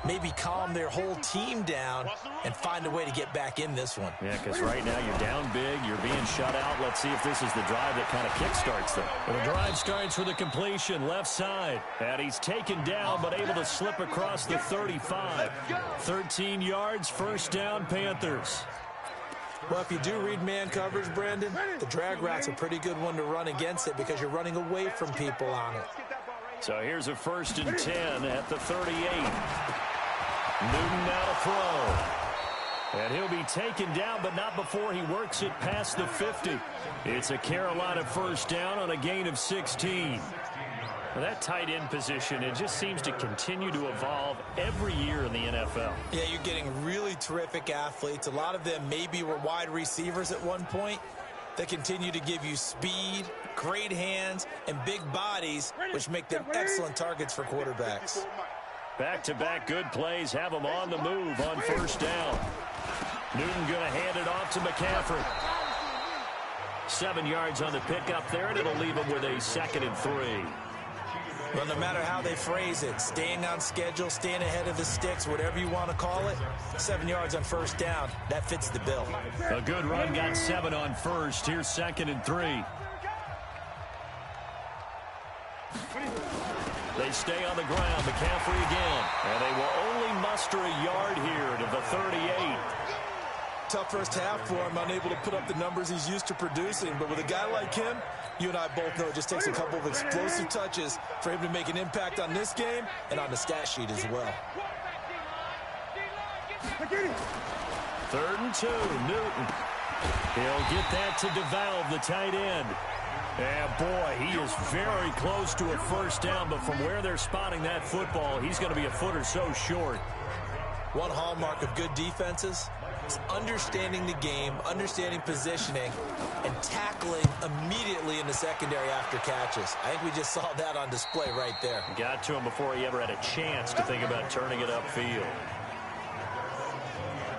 maybe calm their whole team down and find a way to get back in this one. Yeah, because right now you're down big, you're being shut out. Let's see if this is the drive that kind of kickstarts them. Well, the drive starts with a completion left side, and he's taken down but able to slip across the 35. 13 yards, first down, Panthers. Well, if you do read man coverage, Brandon, the drag route's a pretty good one to run against it because you're running away from people on it. So here's a 1st and 10 at the 38. Newton now to throw. And he'll be taken down, but not before he works it past the 50. It's a Carolina first down on a gain of 16. Well, that tight end position, it just seems to continue to evolve every year in the NFL. Yeah, you're getting really terrific athletes. A lot of them maybe were wide receivers at one point. They continue to give you speed, great hands, and big bodies, which make them excellent targets for quarterbacks. Back-to-back good plays have them on the move on first down. Newton going to hand it off to McCaffrey. 7 yards on the pickup there, and it'll leave him with a 2nd and 3. Well, no matter how they phrase it, staying on schedule, staying ahead of the sticks, whatever you want to call it, 7 yards on first down, that fits the bill. A good run, got 7 on first. Here's 2nd and 3. They stay on the ground. McCaffrey again. And they will only muster a yard here to the 38. Tough first half for him, unable to put up the numbers he's used to producing. But with a guy like him, you and I both know it just takes a couple of explosive touches for him to make an impact on this game and on the stat sheet as well. 3rd and 2, Newton. He'll get that to DeValve, the tight end. And boy, he is very close to a first down, but from where they're spotting that football, he's going to be a foot or so short. One hallmark of good defenses, It's understanding the game, understanding positioning, and tackling immediately in the secondary after catches. I think we just saw that on display right there. Got to him before he ever had a chance to think about turning it upfield.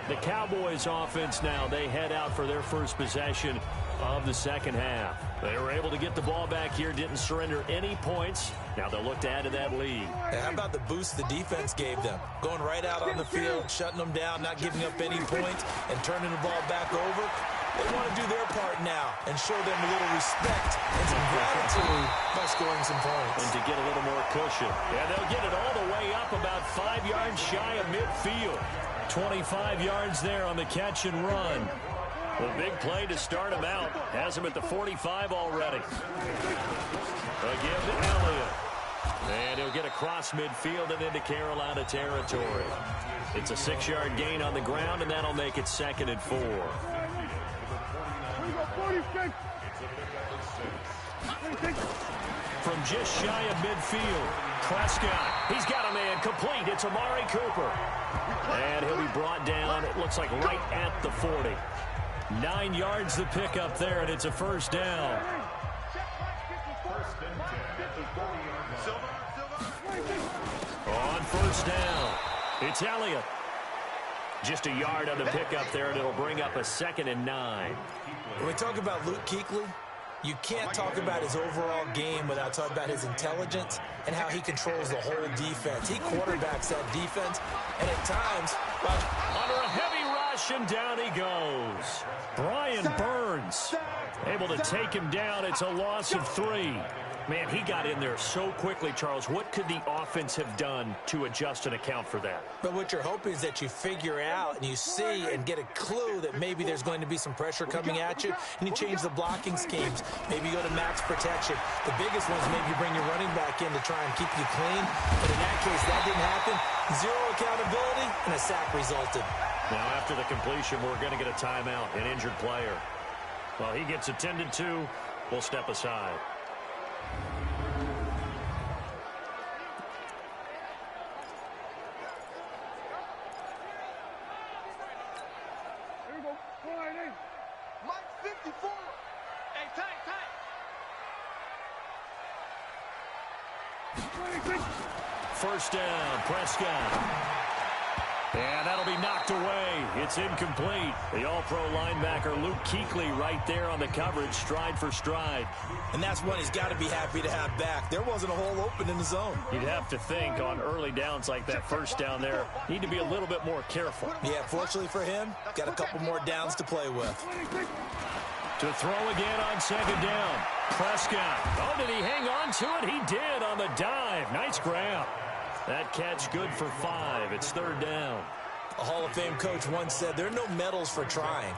The Cowboys offense now, they head out for their first possession of the second half. They were able to get the ball back here, didn't surrender any points. Now they'll look to add to that lead. And how about the boost the defense gave them? Going right out on the field, shutting them down, not giving up any points, and turning the ball back over. They want to do their part now and show them a little respect and some gratitude by scoring some points. And to get a little more cushion. Yeah, they'll get it all the way up about 5 yards shy of midfield. 25 yards there on the catch and run. The big play to start him out. Has him at the 45 already. Again to Elliott. And he'll get across midfield and into Carolina territory. It's a 6-yard gain on the ground, and that'll make it 2nd and 4. From just shy of midfield, Prescott. He's got a man complete. It's Amari Cooper. And he'll be brought down, it looks like right at the 40. 9 yards the pickup there, and it's a first down. On first down, it's Elliott. Just a yard on the pickup there, and it'll bring up a 2nd and 9. When we talk about Luke Kuechly, you can't talk about his overall game without talking about his intelligence and how he controls the whole defense. He quarterbacks that defense, and at times, well, under a heavy rush, and down he goes. Brian Burns able to take him down. It's a loss of 3. Man, he got in there so quickly, Charles. What could the offense have done to adjust and account for that? But what you're hoping is that you figure out and you see and get a clue that maybe there's going to be some pressure coming at you, and you change the blocking schemes. Maybe you go to max protection. The biggest one is maybe you bring your running back in to try and keep you clean. But in that case, that didn't happen. 0 accountability, and a sack resulted. Now, after the completion, we're going to get a timeout, an injured player. Well, he gets attended to. We'll step aside. First down, Prescott. And that'll be knocked away. It's incomplete. The all-pro linebacker Luke Kuechly right there on the coverage, stride for stride. And that's one he's got to be happy to have back. There wasn't a hole open in the zone. You'd have to think on early downs like that first down there, need to be a little bit more careful. Yeah, fortunately for him, got a couple more downs to play with. To throw again on second down. Prescott. Oh, did he hang on to it? He did on the dive. Nice grab. That catch good for 5. It's third down. A Hall of Fame coach once said, there are no medals for trying.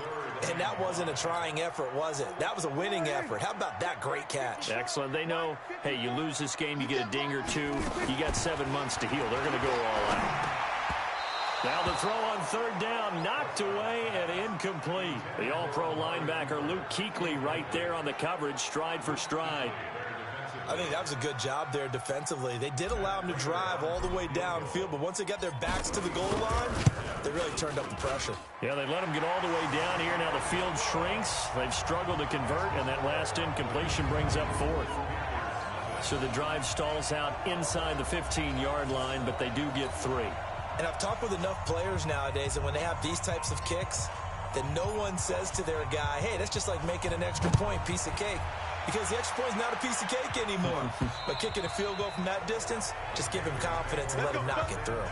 And that wasn't a trying effort, was it? That was a winning effort. How about that great catch? Excellent. They know, hey, you lose this game, you get a ding or 2. You got 7 months to heal. They're going to go all out. Now the throw on third down, knocked away and incomplete. The all-pro linebacker Luke Kuechly right there on the coverage, stride for stride. I think that was a good job there defensively. They did allow them to drive all the way downfield, but once they got their backs to the goal line, they really turned up the pressure. Yeah, they let them get all the way down here. Now the field shrinks. They've struggled to convert, and that last incompletion brings up 4th. So the drive stalls out inside the 15-yard line, but they do get 3. And I've talked with enough players nowadays, and when they have these types of kicks, that no one says to their guy, hey, that's just like making an extra point, piece of cake. Because the extra point is not a piece of cake anymore. But kicking a field goal from that distance, just give him confidence and let him knock it through.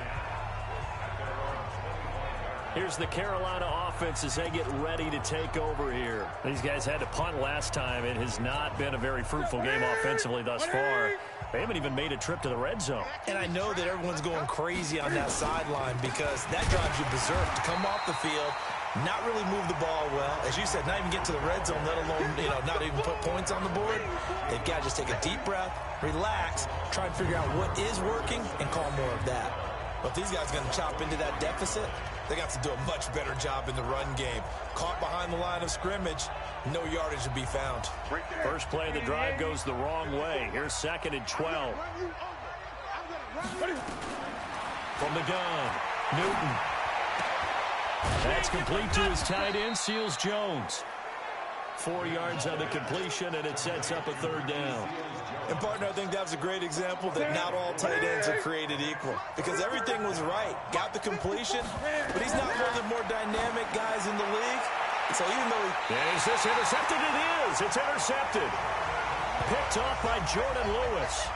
Here's the Carolina offense as they get ready to take over here. These guys had to punt last time. It has not been a very fruitful game offensively thus far. They haven't even made a trip to the red zone. And I know that everyone's going crazy on that sideline because that drives you berserk to come off the field, not really move the ball well. As you said, not even get to the red zone, let alone, not even put points on the board. They've got to just take a deep breath, relax, try and figure out what is working, and call more of that. But if these guys are going to chop into that deficit, they got to do a much better job in the run game. Caught behind the line of scrimmage, no yardage to be found. First play of the drive goes the wrong way. Here's 2nd and 12. From the gun, Newton. That's complete to his tight end, Seals Jones. 4 yards on the completion, and it sets up a third down. And, partner, I think that was a great example that not all tight ends are created equal. Because everything was right. Got the completion, but he's not one of the more dynamic guys in the league. So even though is this intercepted? It is. It's intercepted. Picked off by Jordan Lewis.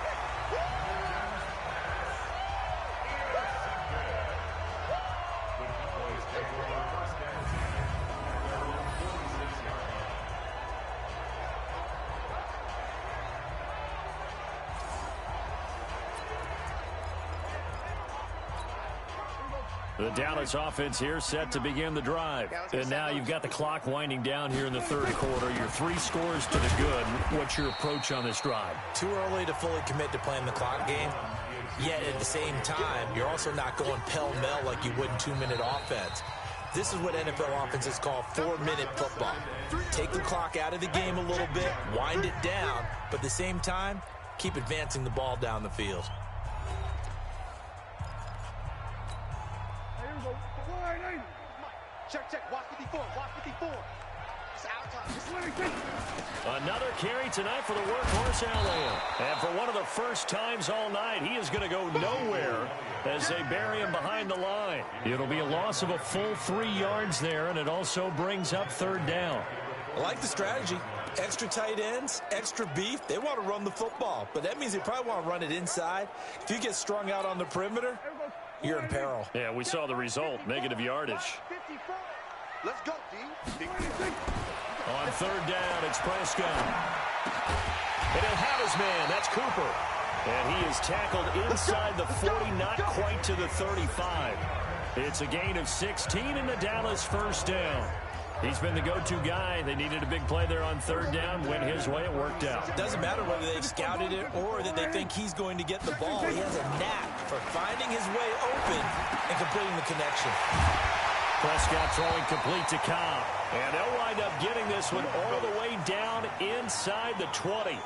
The Dallas offense here set to begin the drive. And now you've got the clock winding down here in the third quarter. Your 3 scores to the good. What's your approach on this drive? Too early to fully commit to playing the clock game. Yet at the same time, you're also not going pell-mell like you would in 2-minute offense. This is what NFL offenses call 4-minute football. Take the clock out of the game a little bit, wind it down, but at the same time, keep advancing the ball down the field. Check. Watch 54. It's our time. Another carry tonight for the workhorse Elliott. And for one of the first times all night, he is going to go nowhere as they bury him behind the line. It'll be a loss of a full 3 yards there, and it also brings up third down. I like the strategy. Extra tight ends, extra beef. They want to run the football, but that means they probably want to run it inside. If you get strung out on the perimeter, you're in peril. Yeah, we saw the result, negative yardage. Let's go, D. On third down, it's Prescott. And he'll have his man. That's Cooper. And he is tackled inside the 40, not quite to the 35. It's a gain of 16 in the Dallas first down. He's been the go-to guy. They needed a big play there on third down. Went his way. It worked out. It doesn't matter whether they've scouted it or that they think he's going to get the ball. He has a knack for finding his way open and completing the connection. Prescott throwing complete to Cobb. And they'll wind up getting this one all the way down inside the 20.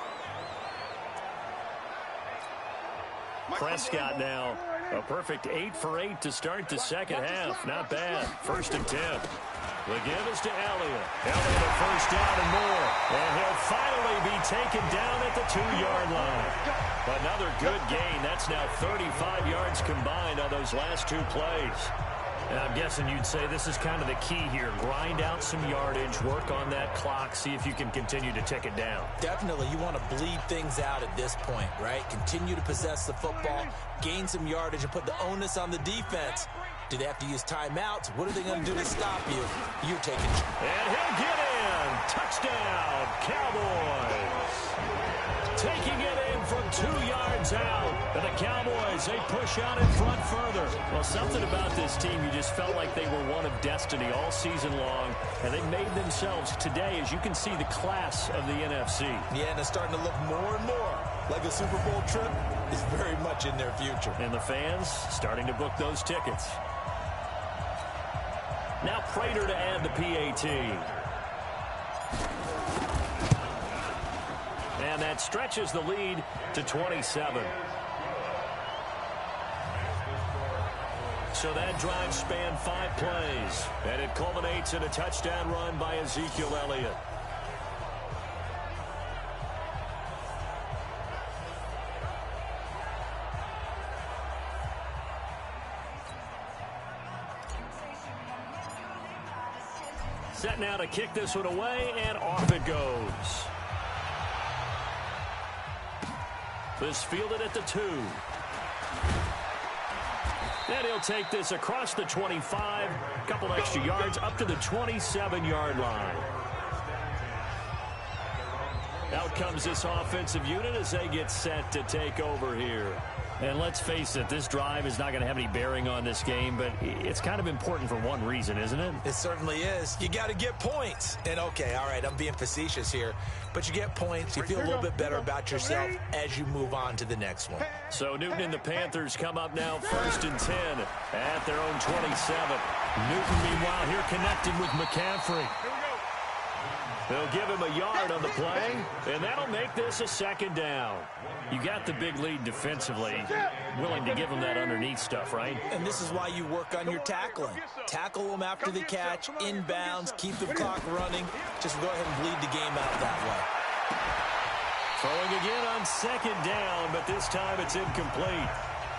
Prescott now a perfect 8 for 8 to start the second half. Not bad. 1st and 10. The give is to Elliott. Elliott a first down and more. And he'll finally be taken down at the 2-yard line. Another good gain. That's now 35 yards combined on those last 2 plays. And I'm guessing you'd say this is kind of the key here. Grind out some yardage, work on that clock, see if you can continue to tick it down. Definitely. You want to bleed things out at this point, right? Continue to possess the football, gain some yardage, and put the onus on the defense. Do they have to use timeouts? What are they going to do to stop you? You're taking... And he'll get in. Touchdown, Cowboys. Taking it in from 2 yards out. And the Cowboys, they push out in front further. Well, something about this team, you just felt like they were one of destiny all season long. And they made themselves today, as you can see, the class of the NFC. Yeah, and it's starting to look more and more like a Super Bowl trip is very much in their future. And the fans starting to book those tickets. Now Prater to add the PAT. And that stretches the lead to 27. So that drive spanned 5 plays. And it culminates in a touchdown run by Ezekiel Elliott. Set now to kick this one away, and off it goes. This fielded at the 2. And he'll take this across the 25, a couple extra yards, up to the 27-yard line. Out comes this offensive unit as they get set to take over here. And let's face it, this drive is not going to have any bearing on this game, but it's kind of important for one reason, isn't it? It certainly is. You got to get points. And, okay, all right, I'm being facetious here, but you get points. You feel a little bit better about yourself as you move on to the next one. So Newton and the Panthers come up now 1st and 10 at their own 27. Newton, meanwhile, here connected with McCaffrey. They'll give him a yard on the play, and that'll make this a second down. You got the big lead defensively, willing to give them that underneath stuff, right? And this is why you work on your tackling. Tackle them after the catch, inbounds, keep the clock running. Just go ahead and bleed the game out that way. Throwing again on second down, but this time it's incomplete.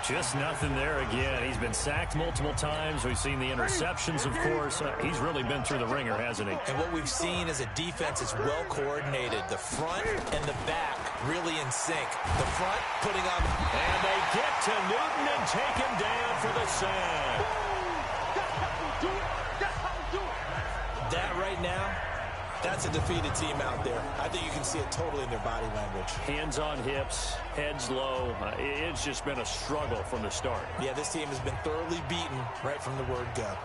Just nothing there again. He's been sacked multiple times. We've seen the interceptions, of course. He's really been through the ringer, hasn't he? And what we've seen is a defense that's well coordinated. The front and the back really in sync. The front putting on... And they get to Newton and take him down for the sack. That right now, that's a defeated team out there. I think you can see it totally in their body language. Hands on hips, heads low. It's just been a struggle from the start. Yeah, this team has been thoroughly beaten right from the word go.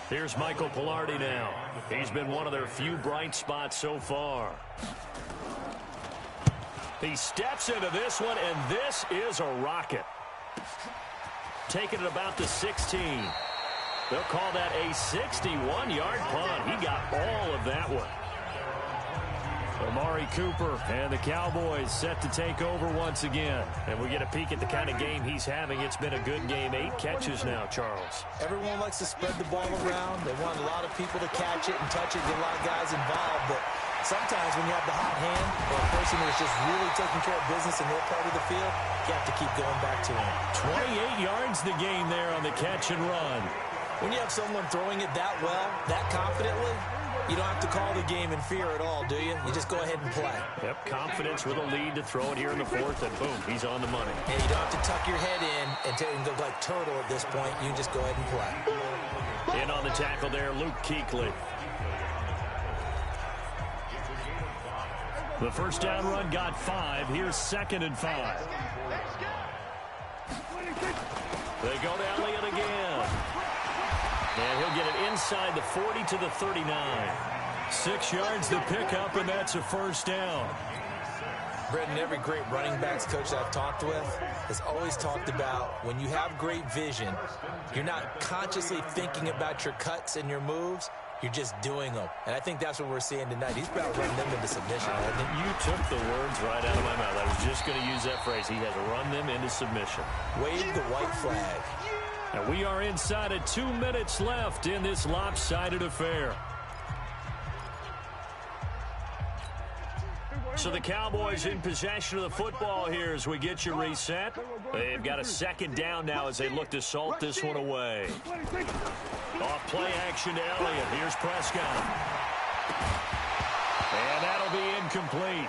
Here's Michael Pilardi now. He's been one of their few bright spots so far. He steps into this one, and this is a rocket. Taking it about the 16. They'll call that a 61-yard punt. He got all of that one. Amari Cooper and the Cowboys set to take over once again. And we get a peek at the kind of game he's having. It's been a good game. 8 catches now, Charles. Everyone likes to spread the ball around. They want a lot of people to catch it and touch it, get a lot of guys involved. But sometimes when you have the hot hand or a person who's just really taking care of business in their part of the field, you have to keep going back to him. 28 yards the game there on the catch and run. When you have someone throwing it that well, that confidently, you don't have to call the game in fear at all, do you? You just go ahead and play. Yep, confidence with a lead to throw it here in the fourth, and boom, he's on the money. And you don't have to tuck your head in and go like turtle at this point. You just go ahead and play. In on the tackle there, Luke Kuechly. The first down run got 5. Here's 2nd and 5. They go to Elliott again. And he'll get it inside the 40 to the 39. 6 yards to pick up, and that's a first down. Brendan, every great running backs coach I've talked with has always talked about when you have great vision, you're not consciously thinking about your cuts and your moves. You're just doing them. And I think that's what we're seeing tonight. He's about running them into submission. You took the words right out of my mouth. I was just going to use that phrase. He has run them into submission. Wave the white flag. And we are inside of 2 minutes left in this lopsided affair. So the Cowboys in possession of the football here as we get you reset. They've got a second down now as they look to salt this one away. Off play action to Elliott. Here's Prescott. And that'll be incomplete.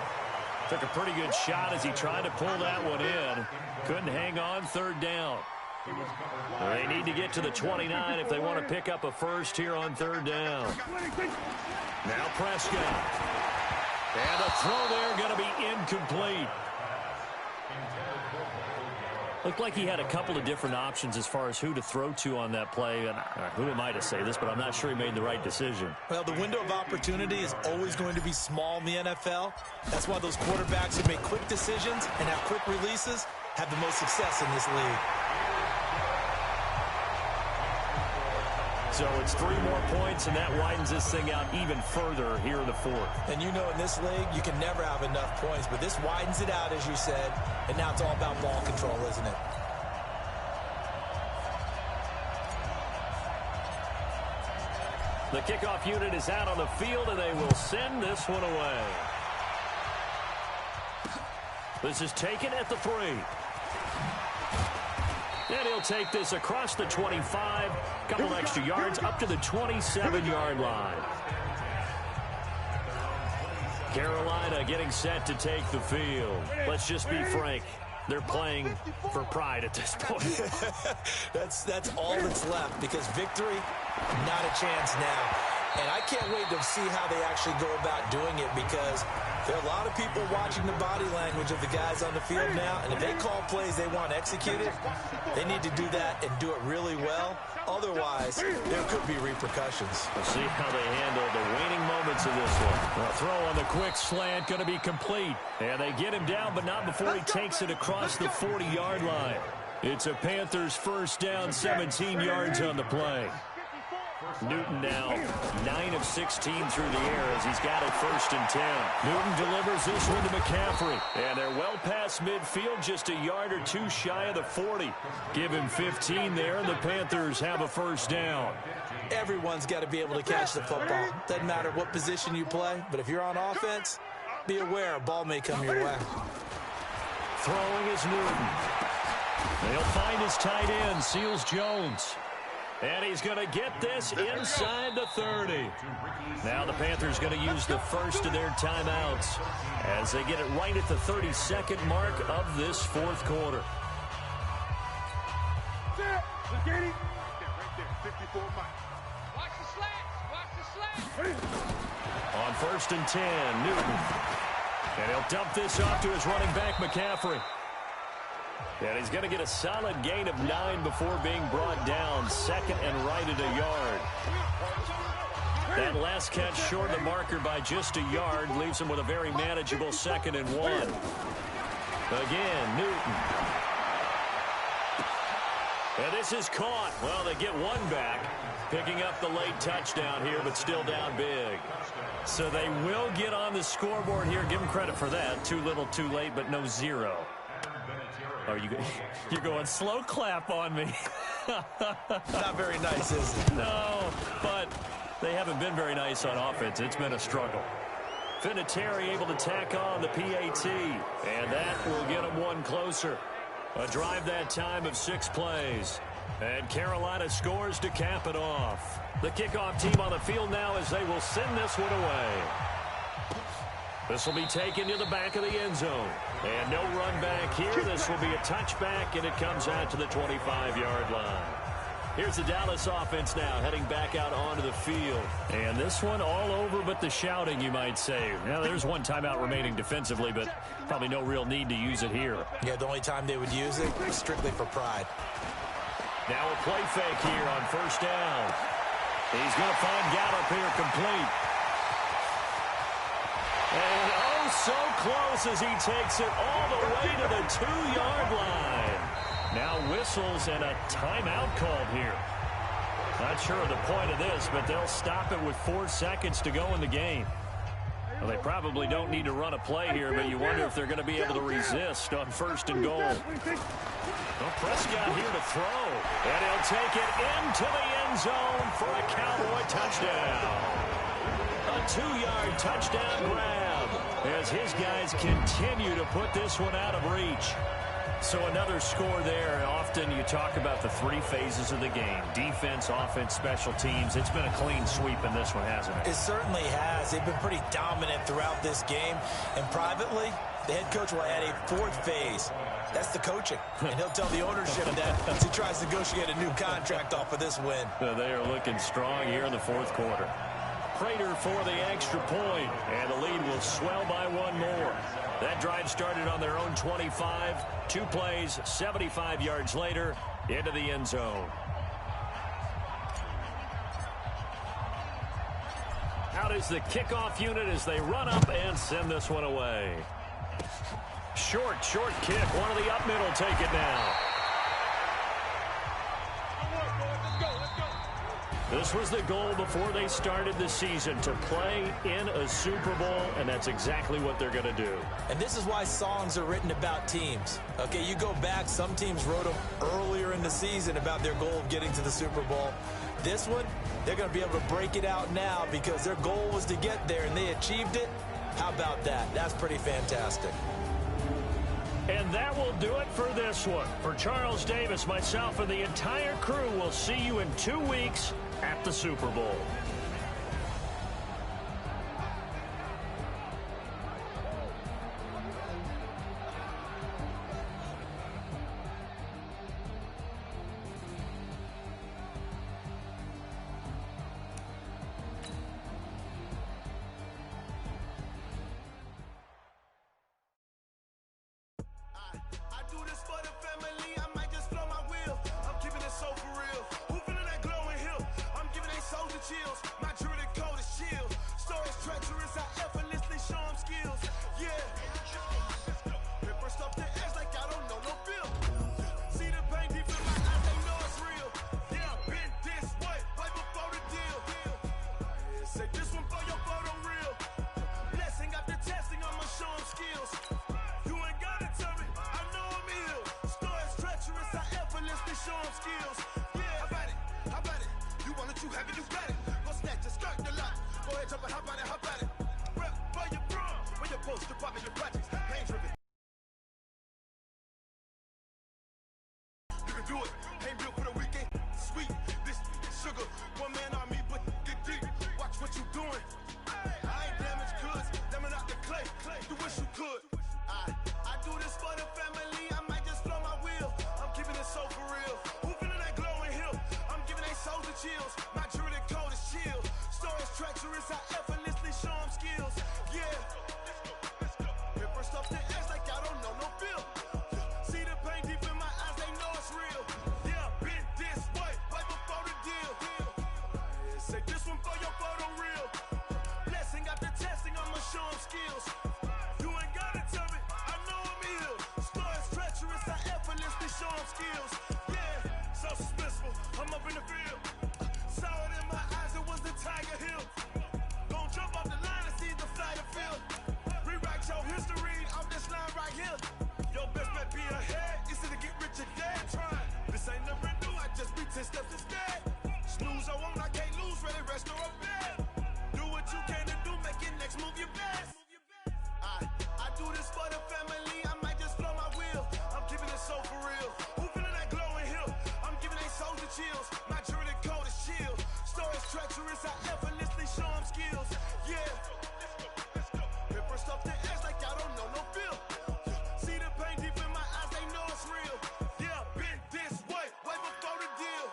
Took a pretty good shot as he tried to pull that one in. Couldn't hang on, 3rd down. They need to get to the 29 if they want to pick up a first here on 3rd down. Now Prescott. And a throw there going to be incomplete. Looked like he had a couple of different options as far as who to throw to on that play. And who am I to say this, but I'm not sure he made the right decision. Well, the window of opportunity is always going to be small in the NFL. That's why those quarterbacks who make quick decisions and have quick releases have the most success in this league. So it's 3 more points, and that widens this thing out even further here in the 4th. And you know in this league, you can never have enough points, but this widens it out, as you said, and now it's all about ball control, isn't it? The kickoff unit is out on the field, and they will send this one away. This is taken at the 3. And he'll take this across the 25, couple extra yards up to the 27-yard line. Carolina getting set to take the field. Let's just be frank. They're playing for pride at this point. That's all that's left because victory, not a chance now. And I can't wait to see how they actually go about doing it because there are a lot of people watching the body language of the guys on the field now. And if they call plays they want executed, they need to do that and do it really well. Otherwise, there could be repercussions. We'll see how they handle the waning moments of this one. A throw on the quick slant going to be complete. And they get him down, but not before he takes it across the 40-yard line. It's a Panthers first down, 17 yards on the play. Newton now 9 of 16 through the air as he's got it 1st and 10. Newton delivers this one to McCaffrey. And they're well past midfield, just a yard or two shy of the 40. Give him 15 there, and the Panthers have a first down. Everyone's got to be able to catch the football. Doesn't matter what position you play, but if you're on offense, be aware a ball may come your way. Throwing is Newton. They'll find his tight end, Seals Jones. And he's going to get this inside the 30. Now the Panthers going to use the first of their timeouts as they get it right at the 32nd mark of this 4th quarter. On 1st and 10, Newton. And he'll dump this off to his running back, McCaffrey. And he's going to get a solid gain of 9 before being brought down. 2nd and right at a yard. That last catch short of the marker by just a yard leaves him with a very manageable 2nd and 1. Again, Newton. And this is caught. Well, they get one back, picking up the late touchdown here, but still down big. So they will get on the scoreboard here. Give them credit for that. Too little, too late, but no 0. Oh, you're going slow clap on me. Not very nice, is it? No, but they haven't been very nice on offense. It's been a struggle. Vinatieri able to tack on the PAT, and that will get them one closer. A drive that time of 6 plays. And Carolina scores to cap it off. The kickoff team on the field now as they will send this one away. This will be taken to the back of the end zone. And no run back here. This will be a touchback, and it comes out to the 25-yard line. Here's the Dallas offense now heading back out onto the field. And this one all over but the shouting, you might say. Now, there's one timeout remaining defensively, but probably no real need to use it here. Yeah, the only time they would use it is strictly for pride. Now a play fake here on 1st down. He's going to find Gallup here complete. And oh, so close as he takes it all the way to the 2-yard line. Now whistles and a timeout called here. Not sure of the point of this, but they'll stop it with 4 seconds to go in the game. Well, they probably don't need to run a play here, but you wonder if they're going to be able to resist on 1st and goal. Well, Prescott here to throw, and he'll take it into the end zone for a Cowboy touchdown. A 2-yard touchdown grab as his guys continue to put this one out of reach. So another score there. Often you talk about the 3 phases of the game. Defense, offense, special teams. It's been a clean sweep in this one, hasn't it? It certainly has. They've been pretty dominant throughout this game. And privately, the head coach will add a 4th phase. That's the coaching. And he'll tell the ownership that as he tries to negotiate a new contract off of this win. They are looking strong here in the 4th quarter. Prater for the extra point, and the lead will swell by 1 more. That drive started on their own 25. 2 plays, 75 yards later, into the end zone. Out is the kickoff unit as they run up and send this one away. Short kick. One of the up middle take it now. This was the goal before they started the season, to play in a Super Bowl, and that's exactly what they're going to do. And this is why songs are written about teams. Okay, you go back, some teams wrote them earlier in the season about their goal of getting to the Super Bowl. This one, they're going to be able to break it out now because their goal was to get there, and they achieved it. How about that? That's pretty fantastic. And that will do it for this one. For Charles Davis, myself, and the entire crew, we'll see you in 2 weeks at the Super Bowl. See the Sean skills. Yeah, how about it? How about it? You want it, you have it, you got it. Go snatch it, skirt the lot. Go ahead, jump it, how about it? How about it? Rep for your bro. When you're post, department, your projects, pain driven. You can do it. Ain't built for the weekend. Sweet, this sugar. One man army, but get deep. Watch what you doing. I ain't damaged goods. Damn out the clay. You wish you could. I do this for the family. I might just blow my wheel. I'm keeping it so for real. Who feeling that glowing hill? I'm giving they souls the chills. My jewelry code is chill. Stories treacherous. I effortlessly show them skills. Yeah. Paper stuff to act like I don't know no feel. See the pain deep in my eyes. They know it's real. Yeah, been this way right before the deal. Say this one for your photo reel. Blessing after testing. I'ma show them skills. You ain't gotta tell me. I know I'm ill. Stories treacherous. I effortlessly show them skills. Yeah, so suspenseful. I'm up in the field. Saw it in my eyes. It was the Tiger Hill. Don't jump off the line and see the fly the field. Rewrite your history. I'm this line right here. Your best bet be ahead. It's to get rich or dead. Trying. This ain't never new. I just be 10 steps instead. Snooze or won't. I can't lose. Ready, rest or a bed. Do what you can to do. Make your next move your best. I do this for the family. I might just blow my wheel. I'm keeping it so for real. Who feeling that glowing hill? I'm giving they souls the chills. My jewelry code is chill. Stories treacherous. I effortlessly show them skills. Yeah. Paper stuff to act like I don't know no feel. See the pain deep in my eyes. They know it's real. Yeah, been this way before the deal.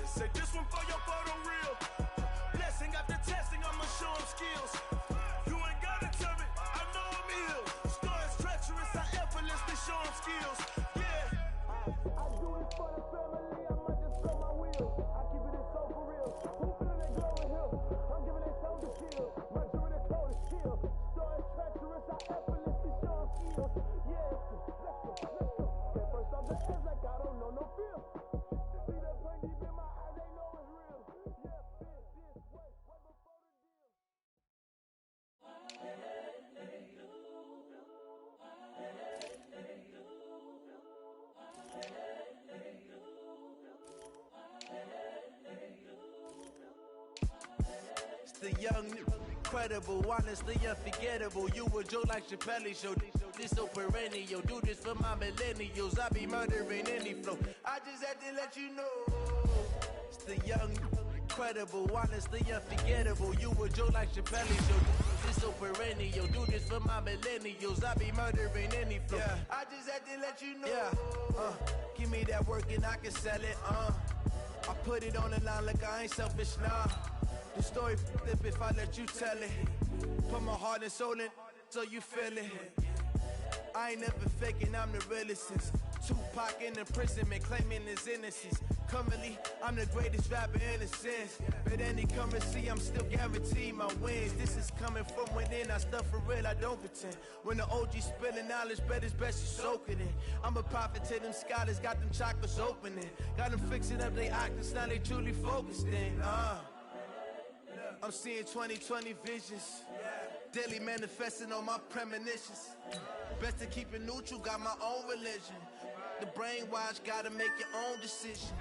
Say this one for your photo reel. Blessing after testing. I'ma show them skills. You ain't gotta tell me. I know I'm ill. Stories treacherous. I effortlessly show them skills. Yeah. I do this for the family. I might just blow my wheel. I keep it so for real. Who feeling that glowing hill? I'm giving they souls the chill. My jewelry code is chill. Stories treacherous. I effortlessly show them skills. Yeah. Let's go. At first I'm the edge like I don't know no feel. See that pain deep in my eyes. They know it's real. Yeah, been this way before the deal. It's the young, incredible, honestly unforgettable. You a joke like Chappelle show. This so perennial. Do this for my millennials. I be murdering any flow. I just had to let you know. It's the young, incredible, honestly unforgettable. You a joke like Chappelle show. This so perennial. Do this for my millennials. I be murdering any flow. Yeah. I just had to let you know. Yeah. Give me that work and I can sell it. I put it on the line like I ain't selfish, nah. The story flip if I let you tell it. Put my heart and soul in so you feel it. I ain't never faking, I'm the realest since Tupac in imprisonment, claiming his innocence. Currently, I'm the greatest rapper in a sense. But any currency, I'm still guaranteed my wins. This is coming from within, I stuff for real, I don't pretend. When the OG spilling knowledge, bet it's best you soak it in. I'm a prophet to them scholars, got them chakras opening. Got them fixing up they octaves, now they truly focused in. I'm seeing 2020 visions. Daily manifesting on my premonitions. Best to keep it neutral, got my own religion. The brainwash, gotta make your own decision.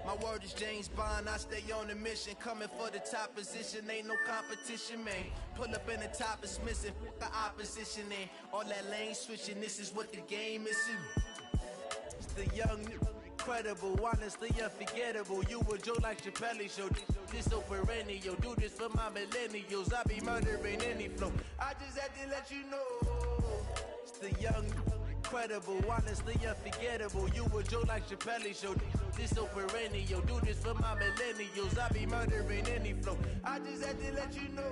My word is James Bond, I stay on a mission. Coming for the top position, ain't no competition, man. Pull up in the top is missing, the opposition in. All that lane switching, this is what the game is. It's the young, incredible, honestly unforgettable. You a joke like Chappelle show. This so perennial. Do this for my millennials. I be murdering any flow. I just had to let you know. It's the young, incredible, honestly unforgettable. You a joke like Chappelle show. This so perennial. Do this for my millennials. I be murdering any flow. I just had to let you know.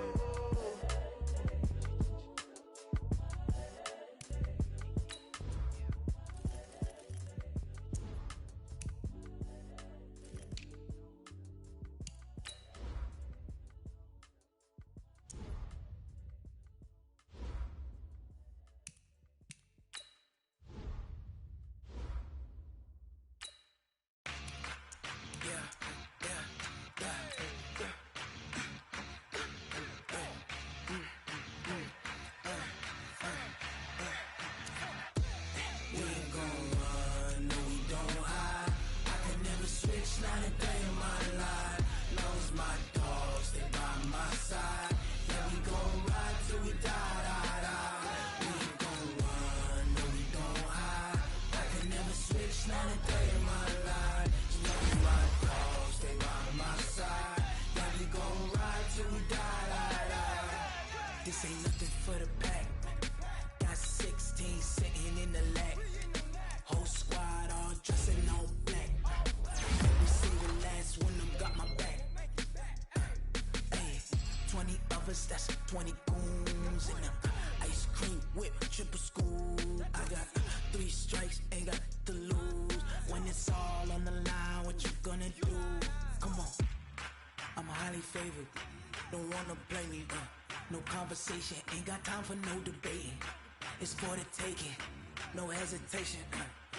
Benz, that's 20 goons in them. Ice cream whip, triple scoop. I got 3 strikes, ain't got to lose. When it's all on the line, what you gonna do? Come on, I'm highly favored. Don't wanna play me, no conversation, ain't got time for no debating. It's for the taking, no hesitation,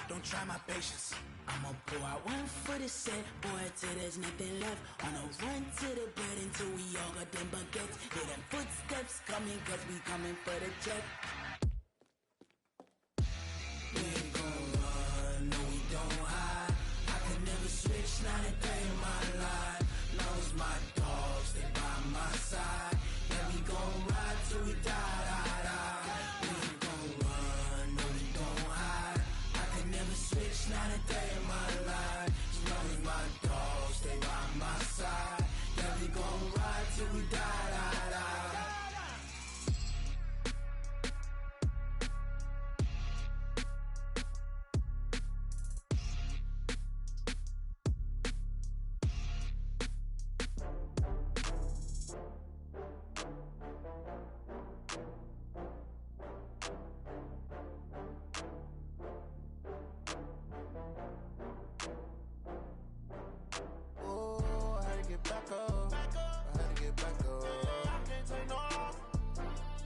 don't try my patience. I'ma pour out one for the set, boy, till there's nothing left. On a run to the bread until we all got them baguettes. Hear them footsteps coming, cause we coming for the jet. We ain't gon' run, no we don't hide. I can never switch, not a day in my life. Long as my dogs, stay by my side. Yeah, we gon' ride till we die, die, die. We ain't gon' run, no we don't hide. I can never switch, not a day in my life. As long as my dogs stay by my side. Yeah, we gon' ride till we die, die, die. Back up. I had to get back up. I can't take no loss.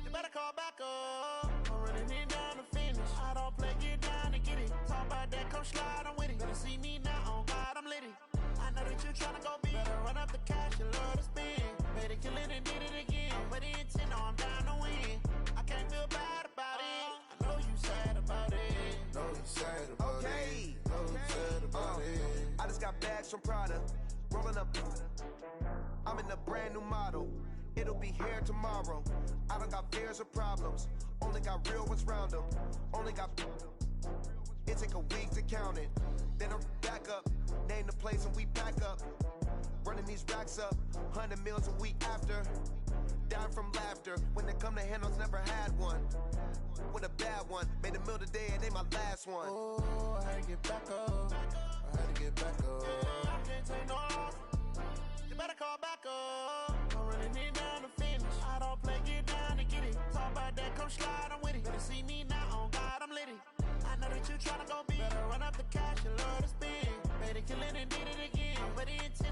You better call back up. I'm running it down to finish. I don't play, get down to get it. Talk about that, come slide, I'm with it. Better see me now, on God, I'm litty. I know that you tryna go big. Better run up the cash, you love to spend. Better kill it and did it again. But the intent, no, I'm down to win. I can't feel bad about it. I know you sad about it. Know you sad about it. Know you sad about it. I just got bags from Prada. Rolling up, I'm in a brand new model. It'll be here tomorrow. I don't got fears or problems. Only got real ones round them. Only got. It take a week to count it. Then I'm back up. Name the place and we pack up. Running these racks up. 100 meals a week after. Down from laughter. When they come to handles, never had one. With a bad one. Made a meal today and ain't my last one. Oh, I had to get back up. I had to get back up. I can't take no loss. You better call back up. I'm running it down to finish. I don't play, get down to get it. Talk about that, come slide, I'm with it. Better see me now, on God, I'm litty. I know that you tryna go big. Better run up the cash, you love to spend. Better kill it and did it again. But the intent